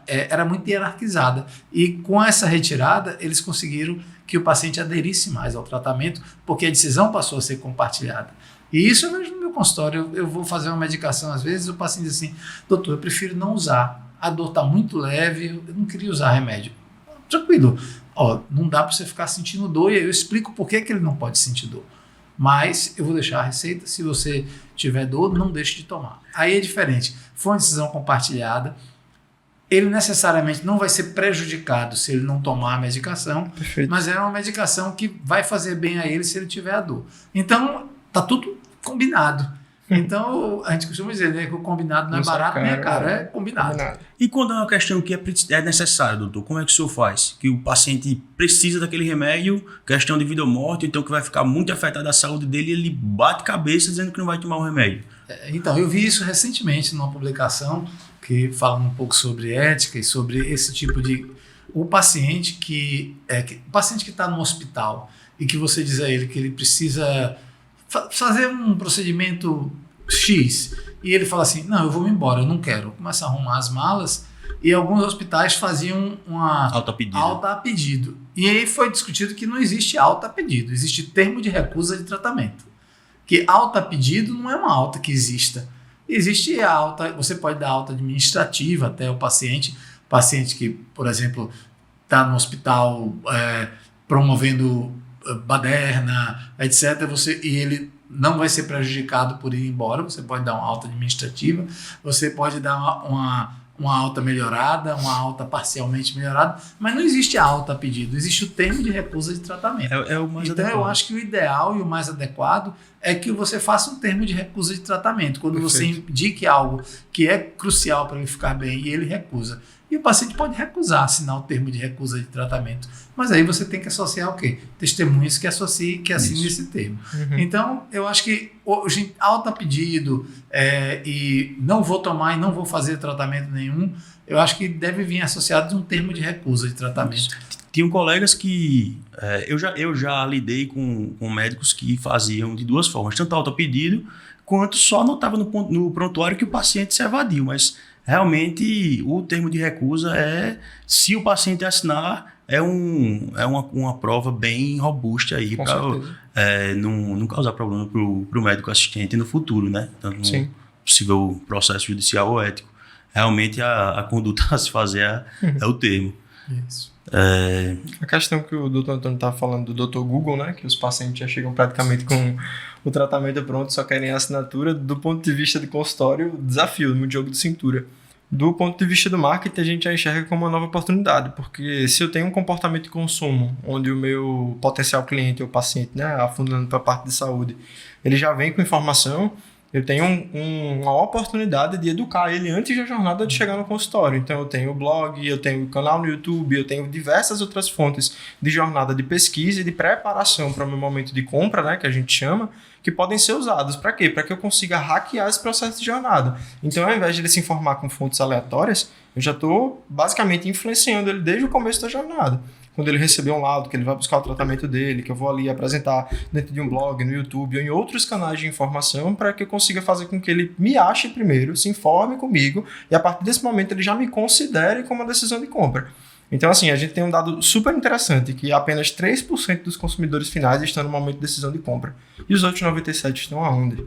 era muito hierarquizada. E com essa retirada, eles conseguiram que o paciente aderisse mais ao tratamento, porque a decisão passou a ser compartilhada. E isso eu vejo no meu consultório. Eu vou fazer uma medicação, às vezes o paciente diz assim, doutor, eu prefiro não usar. A dor está muito leve, eu não queria usar remédio. Tranquilo. Não dá para você ficar sentindo dor, e eu explico por que ele não pode sentir dor. Mas eu vou deixar a receita, se você tiver dor, não deixe de tomar. Aí é diferente. Foi uma decisão compartilhada, ele necessariamente não vai ser prejudicado se ele não tomar a medicação, Perfeito. Mas é uma medicação que vai fazer bem a ele se ele tiver a dor. Então, tá tudo combinado. Então, a gente costuma dizer, né, que o combinado não é barato nem é caro, é combinado. E quando é uma questão que é necessária, doutor, como é que o senhor faz? Que o paciente precisa daquele remédio, questão de vida ou morte, então que vai ficar muito afetada a saúde dele, ele bate cabeça dizendo que não vai tomar o remédio. Então, eu vi isso recentemente numa publicação que falando um pouco sobre ética e sobre esse tipo de... O paciente que está no hospital e que você diz a ele que ele precisa fazer um procedimento X e ele fala assim, não, eu vou me embora, eu não quero. Começa a arrumar as malas e alguns hospitais faziam uma alta a pedido. E aí foi discutido que não existe alta a pedido, existe termo de recusa de tratamento. Que alta a pedido não é uma alta que exista. Existe a alta, você pode dar alta administrativa até o paciente que, por exemplo, está no hospital promovendo baderna, etc. E ele não vai ser prejudicado por ir embora, você pode dar uma alta administrativa, você pode dar uma alta melhorada, uma alta parcialmente melhorada, mas não existe alta a pedido, existe o termo de recusa de tratamento. É o mais Então adequado. eu acho que o ideal e o mais adequado é que você faça um termo de recusa de tratamento. Quando você indique algo que é crucial para ele ficar bem e ele recusa. E o paciente pode recusar, assinar o termo de recusa de tratamento. Mas aí você tem que associar o quê? Testemunhas que assinem esse termo. Então, eu acho que hoje, alta pedido e não vou tomar e não vou fazer tratamento nenhum, eu acho que deve vir associado de um termo de recusa de tratamento. Tinham colegas que... eu já lidei com médicos que faziam de duas formas, tanto alta pedido, quanto só anotava no prontuário que o paciente se evadiu, mas realmente o termo de recusa se o paciente assinar, uma prova bem robusta aí para não causar problema para o médico assistente no futuro, né? Tanto no possível processo judicial ou ético. Realmente a conduta a se fazer é o termo. Isso. A questão que o Dr. Antônio estava falando do Dr. Google, né, que os pacientes já chegam praticamente com o tratamento pronto, só querem a assinatura. Do ponto de vista de consultório, desafio, muito jogo de cintura. Do ponto de vista do marketing, a gente já enxerga como uma nova oportunidade, porque se eu tenho um comportamento de consumo onde o meu potencial cliente ou paciente, né, afundando para a parte de saúde, ele já vem com informação, eu tenho uma oportunidade de educar ele antes da jornada de chegar no consultório. Então eu tenho o blog, eu tenho o canal no YouTube, eu tenho diversas outras fontes de jornada de pesquisa e de preparação para o meu momento de compra, né, que a gente chama, que podem ser usados. Para quê? Para que eu consiga hackear esse processo de jornada. Então, ao invés de ele se informar com fontes aleatórias, eu já estou basicamente influenciando ele desde o começo da jornada. Quando ele receber um laudo, que ele vai buscar o tratamento dele, que eu vou ali apresentar dentro de um blog, no YouTube ou em outros canais de informação, para que eu consiga fazer com que ele me ache primeiro, se informe comigo e a partir desse momento ele já me considere como uma decisão de compra. Então, assim, a gente tem um dado super interessante, que apenas 3% dos consumidores finais estão no momento de decisão de compra. E os outros 97% estão aonde?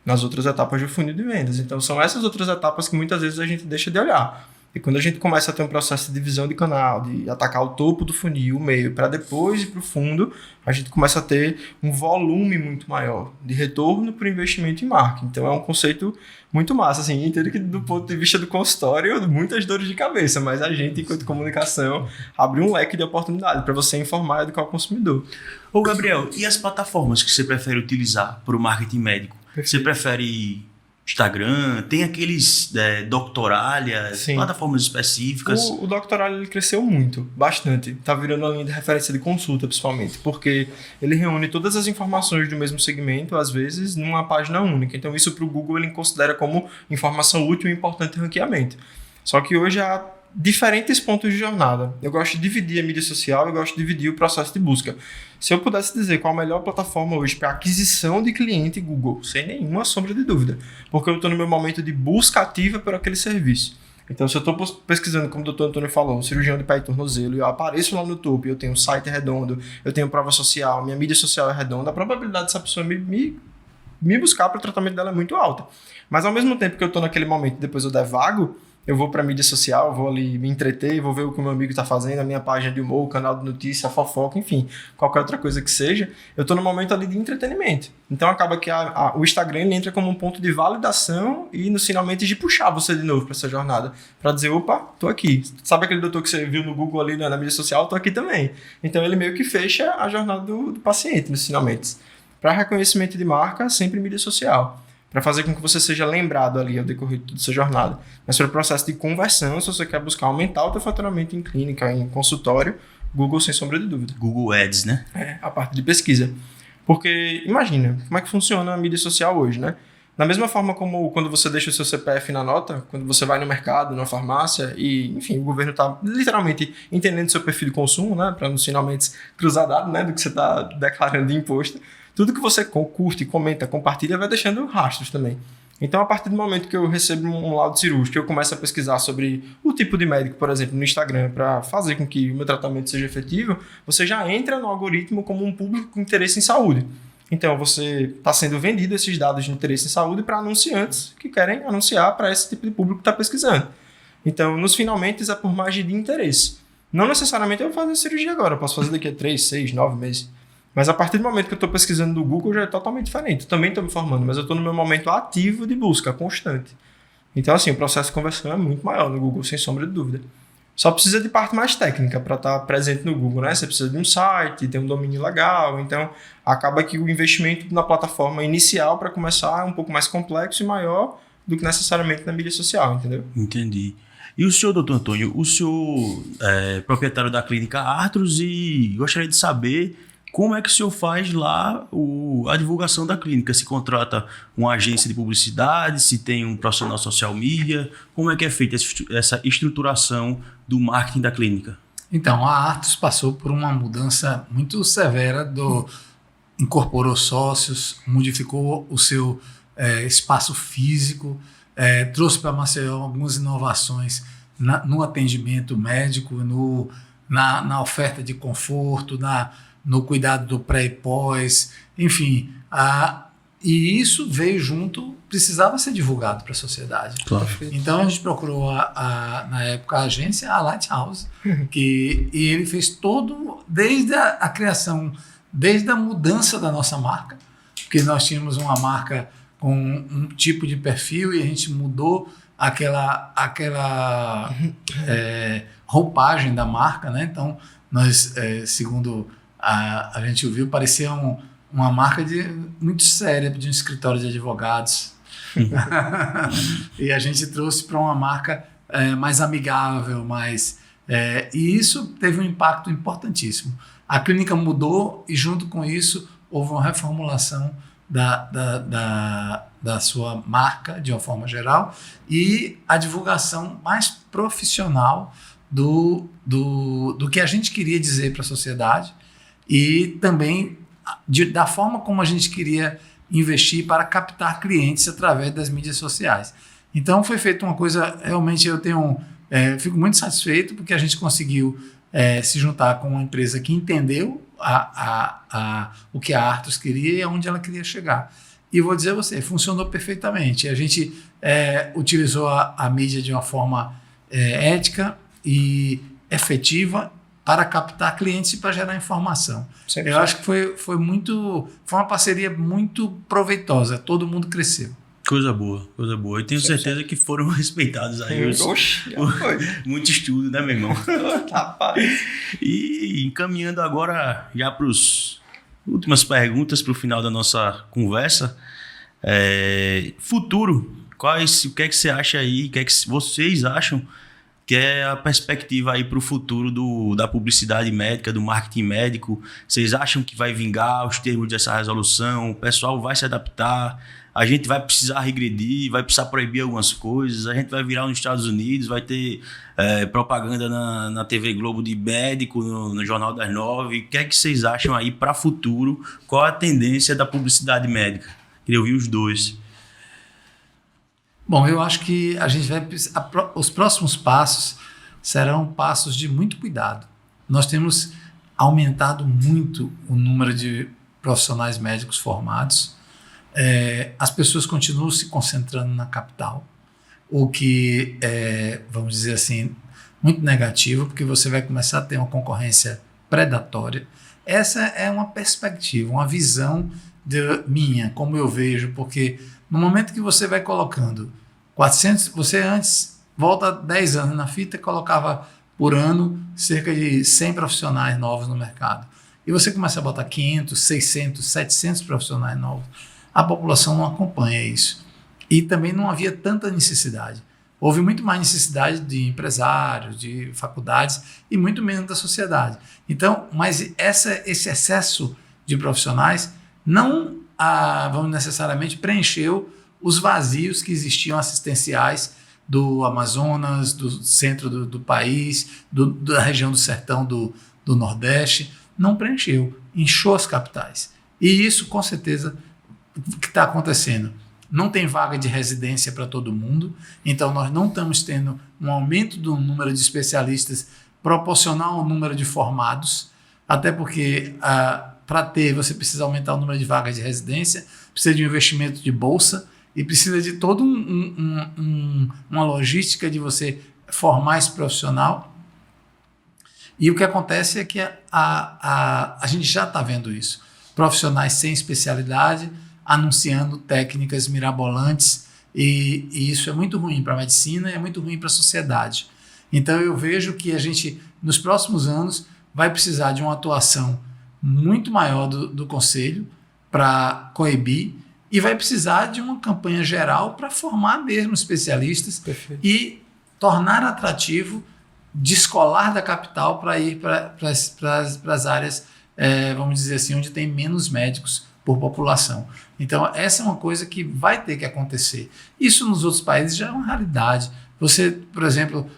Nas outras etapas do funil de vendas. Então, são essas outras etapas que muitas vezes a gente deixa de olhar. E quando a gente começa a ter um processo de divisão de canal, de atacar o topo do funil, o meio, para depois ir para o fundo, a gente começa a ter um volume muito maior de retorno para o investimento em marketing. Então é um conceito muito massa. Assim, entendo que do ponto de vista do consultório, muitas dores de cabeça, mas a gente, enquanto comunicação, abre um leque de oportunidade para você informar e educar o consumidor. Ô Gabriel, e as plataformas que você prefere utilizar para o marketing médico? Você prefere Instagram? Tem aqueles Doctoralha, plataformas específicas? O Doctoralha ele cresceu muito, bastante. Está virando uma linha de referência de consulta, principalmente, porque ele reúne todas as informações do mesmo segmento, às vezes, numa página única. Então, isso para o Google ele considera como informação útil e importante em ranqueamento. Só que hoje há diferentes pontos de jornada. Eu gosto de dividir a mídia social, eu gosto de dividir o processo de busca. Se eu pudesse dizer qual a melhor plataforma hoje para aquisição de cliente, Google, sem nenhuma sombra de dúvida, porque eu estou no meu momento de busca ativa por aquele serviço. Então, se eu estou pesquisando, como o Dr. Antônio falou, um cirurgião de pé e tornozelo, e eu apareço lá no topo, eu tenho um site redondo, eu tenho prova social, minha mídia social é redonda, a probabilidade dessa pessoa me buscar para o tratamento dela é muito alta. Mas, ao mesmo tempo que eu estou naquele momento, depois eu devago, eu vou para a mídia social, vou ali me entreter, vou ver o que o meu amigo está fazendo, a minha página de humor, o canal de notícia, a fofoca, enfim, qualquer outra coisa que seja, eu estou no momento ali de entretenimento. Então acaba que o Instagram ele entra como um ponto de validação e finalmente de puxar você de novo para essa jornada, para dizer, opa, tô aqui. Sabe aquele doutor que você viu no Google ali na mídia social? Tô aqui também. Então ele meio que fecha a jornada do paciente nos finalmente. Para reconhecimento de marca, sempre mídia social. Para fazer com que você seja lembrado ali ao decorrer de toda essa jornada. Mas para o processo de conversão, se você quer buscar aumentar o teu faturamento em clínica, em consultório, Google sem sombra de dúvida. Google Ads, né? A parte de pesquisa. Porque, imagina, como é que funciona a mídia social hoje, né? Da mesma forma como quando você deixa o seu CPF na nota, quando você vai no mercado, na farmácia, e, enfim, o governo está literalmente entendendo seu perfil de consumo, né? Para nos finalmente cruzar dado, né? Do que você está declarando de imposto. Tudo que você curte, comenta, compartilha, vai deixando rastros também. Então, a partir do momento que eu recebo um laudo cirúrgico, eu começo a pesquisar sobre o tipo de médico, por exemplo, no Instagram, para fazer com que o meu tratamento seja efetivo, você já entra no algoritmo como um público com interesse em saúde. Então, você está sendo vendido esses dados de interesse em saúde para anunciantes que querem anunciar para esse tipo de público que está pesquisando. Então, nos finalmente, é por margem de interesse. Não necessariamente eu vou fazer cirurgia agora, eu posso fazer daqui a 3, 6, 9 meses. Mas a partir do momento que eu estou pesquisando no Google já é totalmente diferente. Eu também estou me formando, mas eu estou no meu momento ativo de busca, constante. Então, assim, o processo de conversão é muito maior no Google, sem sombra de dúvida. Só precisa de parte mais técnica para estar presente no Google, né? Você precisa de um site, ter um domínio legal. Então, acaba que o investimento na plataforma inicial para começar é um pouco mais complexo e maior do que necessariamente na mídia social, entendeu? Entendi. E o senhor, doutor Antônio, o senhor é proprietário da clínica Artros e gostaria de saber como é que o senhor faz lá a divulgação da clínica? Se contrata uma agência de publicidade, se tem um profissional social media, como é que é feita essa estruturação do marketing da clínica? Então, a Artros passou por uma mudança muito severa, incorporou sócios, modificou o seu espaço físico, trouxe para Maceió algumas inovações no atendimento médico, na oferta de conforto, no cuidado do pré e pós, enfim. E isso veio junto, precisava ser divulgado para a sociedade. Claro. Então a gente procurou, na época, a agência, a Lighthouse, e ele fez todo, desde a criação, desde a mudança da nossa marca, porque nós tínhamos uma marca com um tipo de perfil e a gente mudou aquela roupagem da marca, né? Então, nós, segundo a gente ouviu, parecia uma marca muito séria de um escritório de advogados. E a gente trouxe para uma marca mais amigável, e isso teve um impacto importantíssimo. A clínica mudou e, junto com isso, houve uma reformulação da sua marca, de uma forma geral, e a divulgação mais profissional do que a gente queria dizer para a sociedade e também da forma como a gente queria investir para captar clientes através das mídias sociais. Então foi feita uma coisa, realmente fico muito satisfeito porque a gente conseguiu se juntar com uma empresa que entendeu o que a Artros queria e aonde ela queria chegar. E vou dizer a você, funcionou perfeitamente. A gente utilizou a mídia de uma forma ética e efetiva para captar clientes e para gerar informação. 100%. Eu acho que foi uma parceria muito proveitosa. Todo mundo cresceu. Coisa boa, coisa boa. E tenho certeza que foram respeitados aí muito estudo, né, meu irmão? E encaminhando agora já para as últimas perguntas para o final da nossa conversa. Futuro, o que é que você acha aí, o que é que vocês acham que é a perspectiva aí para o futuro da publicidade médica, do marketing médico? Vocês acham que vai vingar os termos dessa resolução? O pessoal vai se adaptar? A gente vai precisar regredir, vai precisar proibir algumas coisas, a gente vai virar nos Estados Unidos, vai ter propaganda na TV Globo de médico, no Jornal das 9. O que é que vocês acham aí para o futuro? Qual a tendência da publicidade médica? Queria ouvir os dois. Bom, eu acho que a gente os próximos passos serão passos de muito cuidado. Nós temos aumentado muito o número de profissionais médicos formados. As pessoas continuam se concentrando na capital, o que vamos dizer assim, muito negativo, porque você vai começar a ter uma concorrência predatória. Essa é uma perspectiva, uma visão minha, como eu vejo, porque no momento que você vai colocando 400, você antes, volta 10 anos na fita, colocava por ano cerca de 100 profissionais novos no mercado. E você começa a botar 500, 600, 700 profissionais novos. A população não acompanha isso. E também não havia tanta necessidade. Houve muito mais necessidade de empresários, de faculdades e muito menos da sociedade. Então, mas esse excesso de profissionais não vamos necessariamente preencheu os vazios que existiam assistenciais do Amazonas, do centro do país, da região do sertão do Nordeste. Não preencheu, inchou as capitais. E isso, com certeza, o que está acontecendo? Não tem vaga de residência para todo mundo, então nós não estamos tendo um aumento do número de especialistas proporcional ao número de formados, até porque para você precisa aumentar o número de vagas de residência, precisa de um investimento de bolsa e precisa de toda uma logística de você formar esse profissional. E o que acontece é que a gente já está vendo isso. Profissionais sem especialidade, anunciando técnicas mirabolantes E isso é muito ruim para a medicina e é muito ruim para a sociedade. Então eu vejo que a gente, nos próximos anos, vai precisar de uma atuação muito maior do Conselho para coibir e vai precisar de uma campanha geral para formar mesmo especialistas. Perfeito. E tornar atrativo descolar da capital para ir para as áreas, vamos dizer assim, onde tem menos médicos por população. Então, essa é uma coisa que vai ter que acontecer. Isso nos outros países já é uma realidade. Você, por exemplo,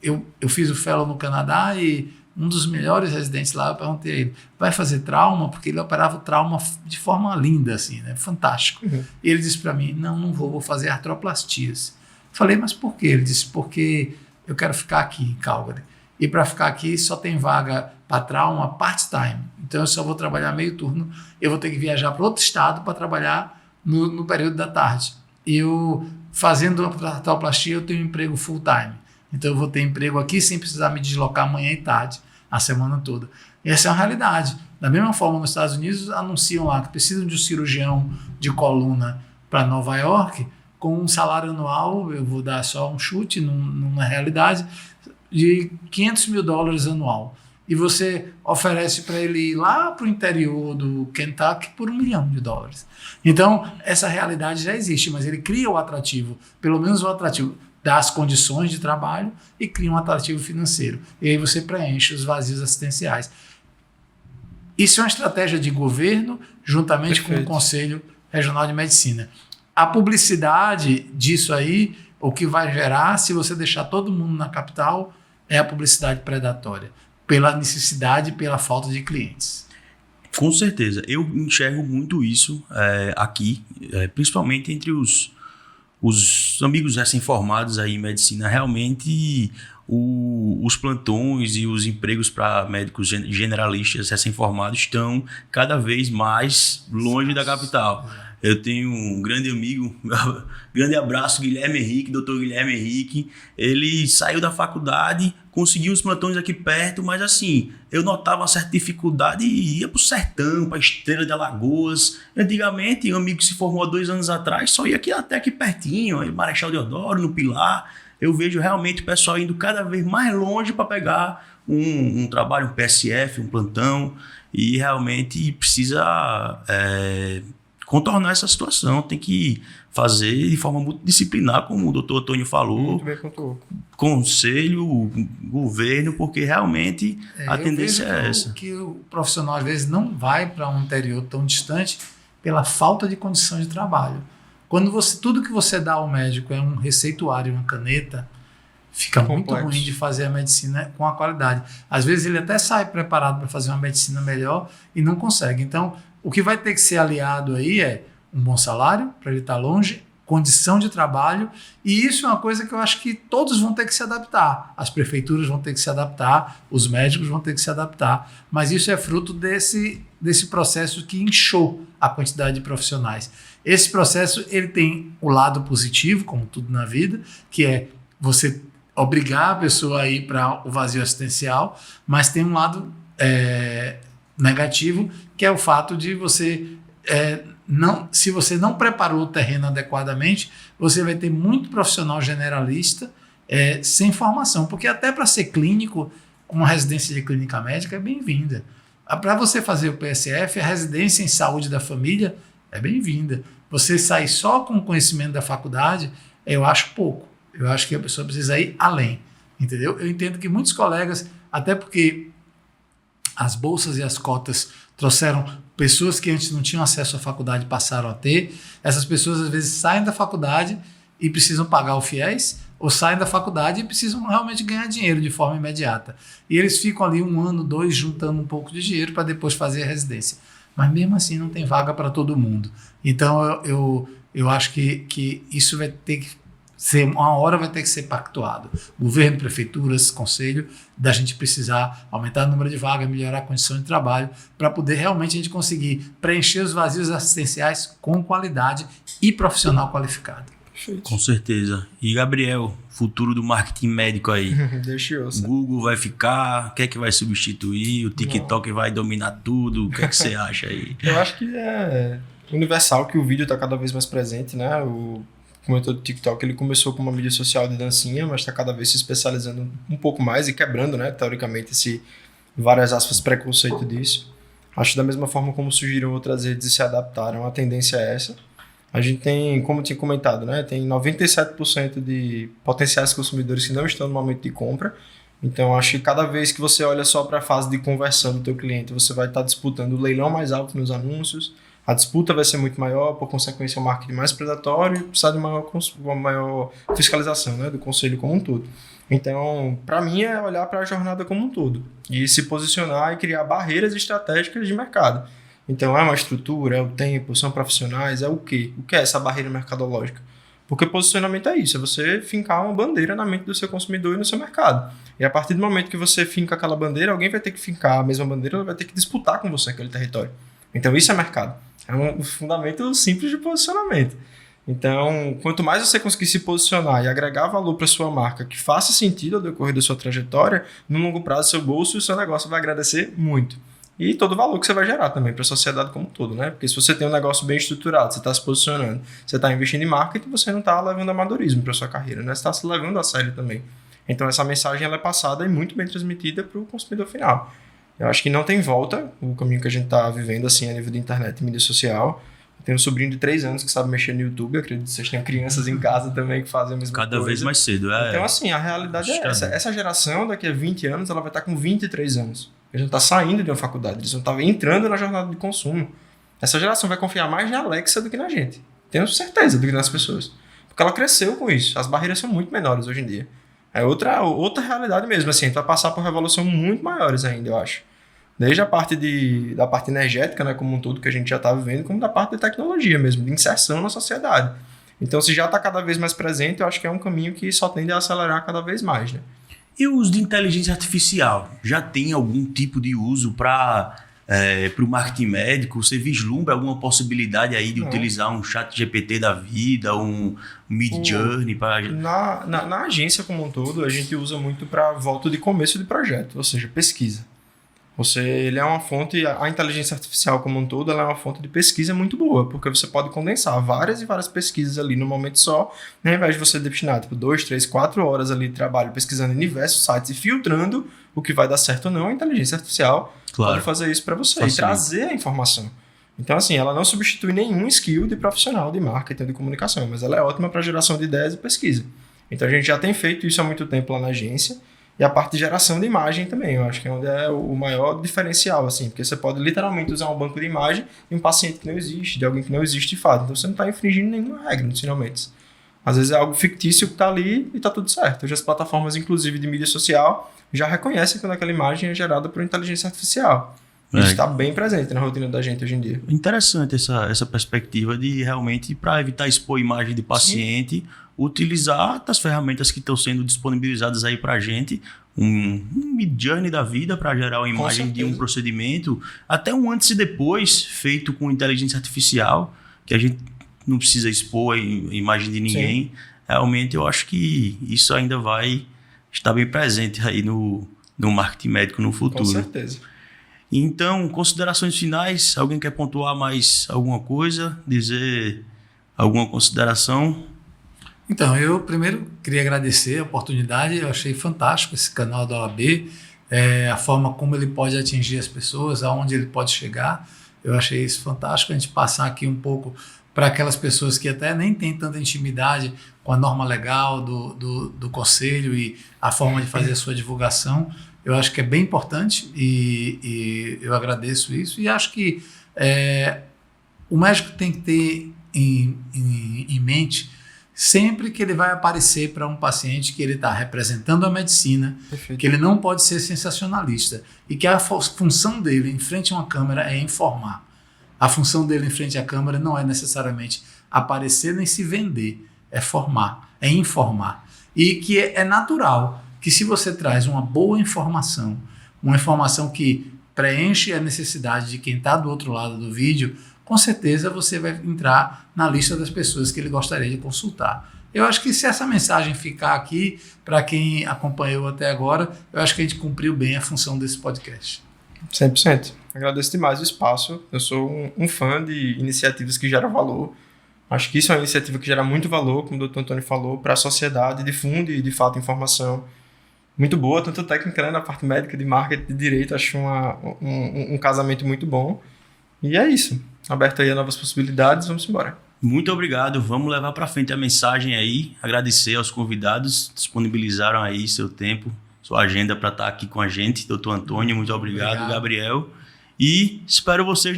eu fiz o fellow no Canadá e um dos melhores residentes lá, eu perguntei a ele, vai fazer trauma? Porque ele operava o trauma de forma linda, assim, né? Fantástico. Uhum. E ele disse para mim, não vou fazer artroplastias. Falei, mas por quê? Ele disse, porque eu quero ficar aqui em Calgary. E para ficar aqui só tem vaga para trauma part-time. Então eu só vou trabalhar meio turno. Eu vou ter que viajar para outro estado para trabalhar no período da tarde. E eu, fazendo a artroplastia, eu tenho um emprego full-time. Então eu vou ter emprego aqui sem precisar me deslocar manhã e tarde, a semana toda. E essa é uma realidade. Da mesma forma, nos Estados Unidos, anunciam lá que precisam de um cirurgião de coluna para Nova York, com um salário anual, eu vou dar só um chute, numa realidade, de $500 mil anual. E você oferece para ele ir lá para o interior do Kentucky por $1 milhão. Então, essa realidade já existe, mas ele cria o atrativo, pelo menos o atrativo das condições de trabalho e cria um atrativo financeiro. E aí você preenche os vazios assistenciais. Isso é uma estratégia de governo, juntamente com o Conselho Regional de Medicina. A publicidade disso aí, o que vai gerar, se você deixar todo mundo na capital, é a publicidade predatória, pela necessidade e pela falta de clientes. Com certeza. Eu enxergo muito isso aqui, principalmente entre os amigos recém-formados aí em medicina. Realmente, os plantões e os empregos para médicos generalistas recém-formados estão cada vez mais longe da capital. Eu tenho um grande amigo, grande abraço, Guilherme Henrique, doutor Guilherme Henrique. Ele saiu da faculdade, conseguiu os plantões aqui perto, mas assim, eu notava uma certa dificuldade e ia para o sertão, para a Estrela de Alagoas. Antigamente, um amigo que se formou há 2 anos atrás só ia até aqui pertinho, em Marechal Deodoro, no Pilar. Eu vejo realmente o pessoal indo cada vez mais longe para pegar um trabalho, um PSF, um plantão, e realmente precisa contornar essa situação. Tem que fazer de forma multidisciplinar, como o doutor Antônio falou, muito bem, conselho, governo, porque realmente a tendência é essa. Que o profissional às vezes não vai para um interior tão distante pela falta de condição de trabalho. Quando tudo que você dá ao médico é um receituário, uma caneta, fica muito ruim de fazer a medicina com a qualidade. Às vezes ele até sai preparado para fazer uma medicina melhor e não consegue. Então, o que vai ter que ser aliado aí é um bom salário, para ele estar longe, condição de trabalho, e isso é uma coisa que eu acho que todos vão ter que se adaptar. As prefeituras vão ter que se adaptar, os médicos vão ter que se adaptar, mas isso é fruto desse processo que inchou a quantidade de profissionais. Esse processo ele tem o lado positivo, como tudo na vida, que é você obrigar a pessoa a ir para o vazio assistencial, mas tem um lado negativo, que é o fato de você se você não preparou o terreno adequadamente, você vai ter muito profissional generalista sem formação, porque até para ser clínico, uma residência de clínica médica é bem-vinda. Para você fazer o PSF, a residência em saúde da família é bem-vinda. Você sair só com o conhecimento da faculdade, eu acho pouco. Eu acho que a pessoa precisa ir além, entendeu? Eu entendo que muitos colegas, até porque as bolsas e as cotas trouxeram pessoas que antes não tinham acesso à faculdade, passaram a ter. Essas pessoas às vezes saem da faculdade e precisam pagar o FIES, ou saem da faculdade e precisam realmente ganhar dinheiro de forma imediata. E eles ficam ali 1 ano, 2, juntando um pouco de dinheiro para depois fazer a residência. Mas mesmo assim não tem vaga para todo mundo. Então eu acho que isso vai ter que ser, uma hora vai ter que ser pactuado. Governo, prefeituras, conselho, da gente precisar aumentar o número de vagas, melhorar a condição de trabalho, para poder realmente a gente conseguir preencher os vazios assistenciais com qualidade e profissional qualificado. Perfeito. Com certeza. E Gabriel, futuro do marketing médico aí? Deixa eu. Google vai ficar? O que é que vai substituir? O TikTok vai dominar tudo? O que é que você acha aí? Eu acho que é universal, que o vídeo está cada vez mais presente, né? comentou do TikTok, ele começou com uma mídia social de dancinha, mas está cada vez se especializando um pouco mais e quebrando, né, teoricamente, esse, várias aspas, preconceito disso. Acho da mesma forma como surgiram outras redes e se adaptaram, a tendência é essa. A gente tem, como eu tinha comentado, né, tem 97% de potenciais consumidores que não estão no momento de compra. Então, acho que cada vez que você olha só para a fase de conversão do teu cliente, você vai estar disputando o leilão mais alto nos anúncios, a disputa vai ser muito maior, por consequência, o marketing mais predatório e precisar de uma maior fiscalização, né, do conselho como um todo. Então, para mim, é olhar para a jornada como um todo e se posicionar e criar barreiras estratégicas de mercado. Então, é uma estrutura, é o tempo, são profissionais, é o quê? O que é essa barreira mercadológica? Porque posicionamento é isso, é você fincar uma bandeira na mente do seu consumidor e no seu mercado. E a partir do momento que você finca aquela bandeira, alguém vai ter que fincar a mesma bandeira, ela vai ter que disputar com você aquele território. Então, isso é mercado. É um fundamento simples de posicionamento. Então, quanto mais você conseguir se posicionar e agregar valor para sua marca que faça sentido ao decorrer da sua trajetória, no longo prazo, seu bolso e o seu negócio vai agradecer muito. E todo o valor que você vai gerar também para a sociedade como um todo, né? Porque se você tem um negócio bem estruturado, você está se posicionando, você está investindo em marketing, você não está levando amadorismo para sua carreira, né? Você está se levando a sério também. Então, essa mensagem ela é passada e muito bem transmitida para o consumidor final. Eu acho que não tem volta o caminho que a gente está vivendo assim a nível de internet e mídia social. Eu tenho um sobrinho de 3 anos que sabe mexer no YouTube. Eu acredito que vocês têm crianças em casa também que fazem a mesma coisa. Cada vez mais cedo. Então, assim, a realidade é essa. Essa geração, daqui a 20 anos, ela vai estar com 23 anos. A gente está saindo de uma faculdade, eles não estavam entrando na jornada de consumo. Essa geração vai confiar mais na Alexa do que na gente. Tenho certeza do que nas pessoas. Porque ela cresceu com isso. As barreiras são muito menores hoje em dia. É outra realidade mesmo. Assim, a gente vai passar por revolução muito maiores ainda, eu acho. Desde a parte da parte energética, né, como um todo, que a gente já está vivendo, como da parte de tecnologia mesmo, de inserção na sociedade. Então, se já está cada vez mais presente, eu acho que é um caminho que só tende a acelerar cada vez mais, né? E o uso de inteligência artificial? Já tem algum tipo de uso para o marketing médico? Você vislumbra alguma possibilidade aí de utilizar um chat GPT da vida, um Midjourney? Na agência como um todo, a gente usa muito para volta de começo de projeto, ou seja, pesquisa. Ele é uma fonte, a inteligência artificial como um todo, ela é uma fonte de pesquisa muito boa, porque você pode condensar várias e várias pesquisas ali no momento só, né, ao invés de você destinar 2, 3, 4 horas ali de trabalho pesquisando em diversos sites e filtrando o que vai dar certo ou não, a inteligência artificial pode fazer isso para você e trazer a informação. Então, assim, ela não substitui nenhum skill de profissional de marketing ou de comunicação, mas ela é ótima para geração de ideias e pesquisa. Então, a gente já tem feito isso há muito tempo lá na agência. E a parte de geração de imagem também, eu acho que é onde é o maior diferencial, assim, porque você pode literalmente usar um banco de imagem de um paciente que não existe, de alguém que não existe de fato. Então você não está infringindo nenhuma regra nos finalmente. Às vezes é algo fictício que está ali e está tudo certo. Hoje as plataformas, inclusive de mídia social, já reconhecem quando aquela imagem é gerada por inteligência artificial. Isso está bem presente na rotina da gente hoje em dia. Interessante essa perspectiva de realmente, para evitar expor imagem de paciente, utilizar as ferramentas que estão sendo disponibilizadas aí para a gente, um Midjourney da vida para gerar uma imagem de um procedimento, até um antes e depois feito com inteligência artificial, que a gente não precisa expor a imagem de ninguém. Sim. Realmente eu acho que isso ainda vai estar bem presente aí no marketing médico no futuro. Com certeza. Então, considerações finais, alguém quer pontuar mais alguma coisa, dizer alguma consideração? Então, eu primeiro queria agradecer a oportunidade, eu achei fantástico esse canal da OAB, a forma como ele pode atingir as pessoas, aonde ele pode chegar, eu achei isso fantástico, a gente passar aqui um pouco para aquelas pessoas que até nem têm tanta intimidade com a norma legal do conselho e a forma de fazer a sua divulgação. Eu acho que é bem importante e eu agradeço isso e acho que o médico tem que ter em mente sempre que ele vai aparecer para um paciente que ele está representando a medicina, perfeito, que ele não pode ser sensacionalista e que a função dele em frente a uma câmera é informar. A função dele em frente à câmera não é necessariamente aparecer nem se vender, é formar, é informar. E que é natural que se você traz uma boa informação, uma informação que preenche a necessidade de quem está do outro lado do vídeo, com certeza você vai entrar na lista das pessoas que ele gostaria de consultar. Eu acho que se essa mensagem ficar aqui, para quem acompanhou até agora, eu acho que a gente cumpriu bem a função desse podcast. 100%. Agradeço demais o espaço. Eu sou um fã de iniciativas que geram valor. Acho que isso é uma iniciativa que gera muito valor, como o Dr. Antônio falou, para a sociedade, difunde, de fato, informação muito boa, tanto técnica, né, na parte médica, de marketing, de direito. Acho um casamento muito bom. E é isso. Aberto aí a novas possibilidades, vamos embora. Muito obrigado. Vamos levar para frente a mensagem aí. Agradecer aos convidados que disponibilizaram aí seu tempo, sua agenda para estar aqui com a gente. Dr. Antônio, muito obrigado. Gabriel. E espero vocês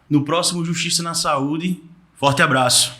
no próximo Justiça na Saúde. Forte abraço.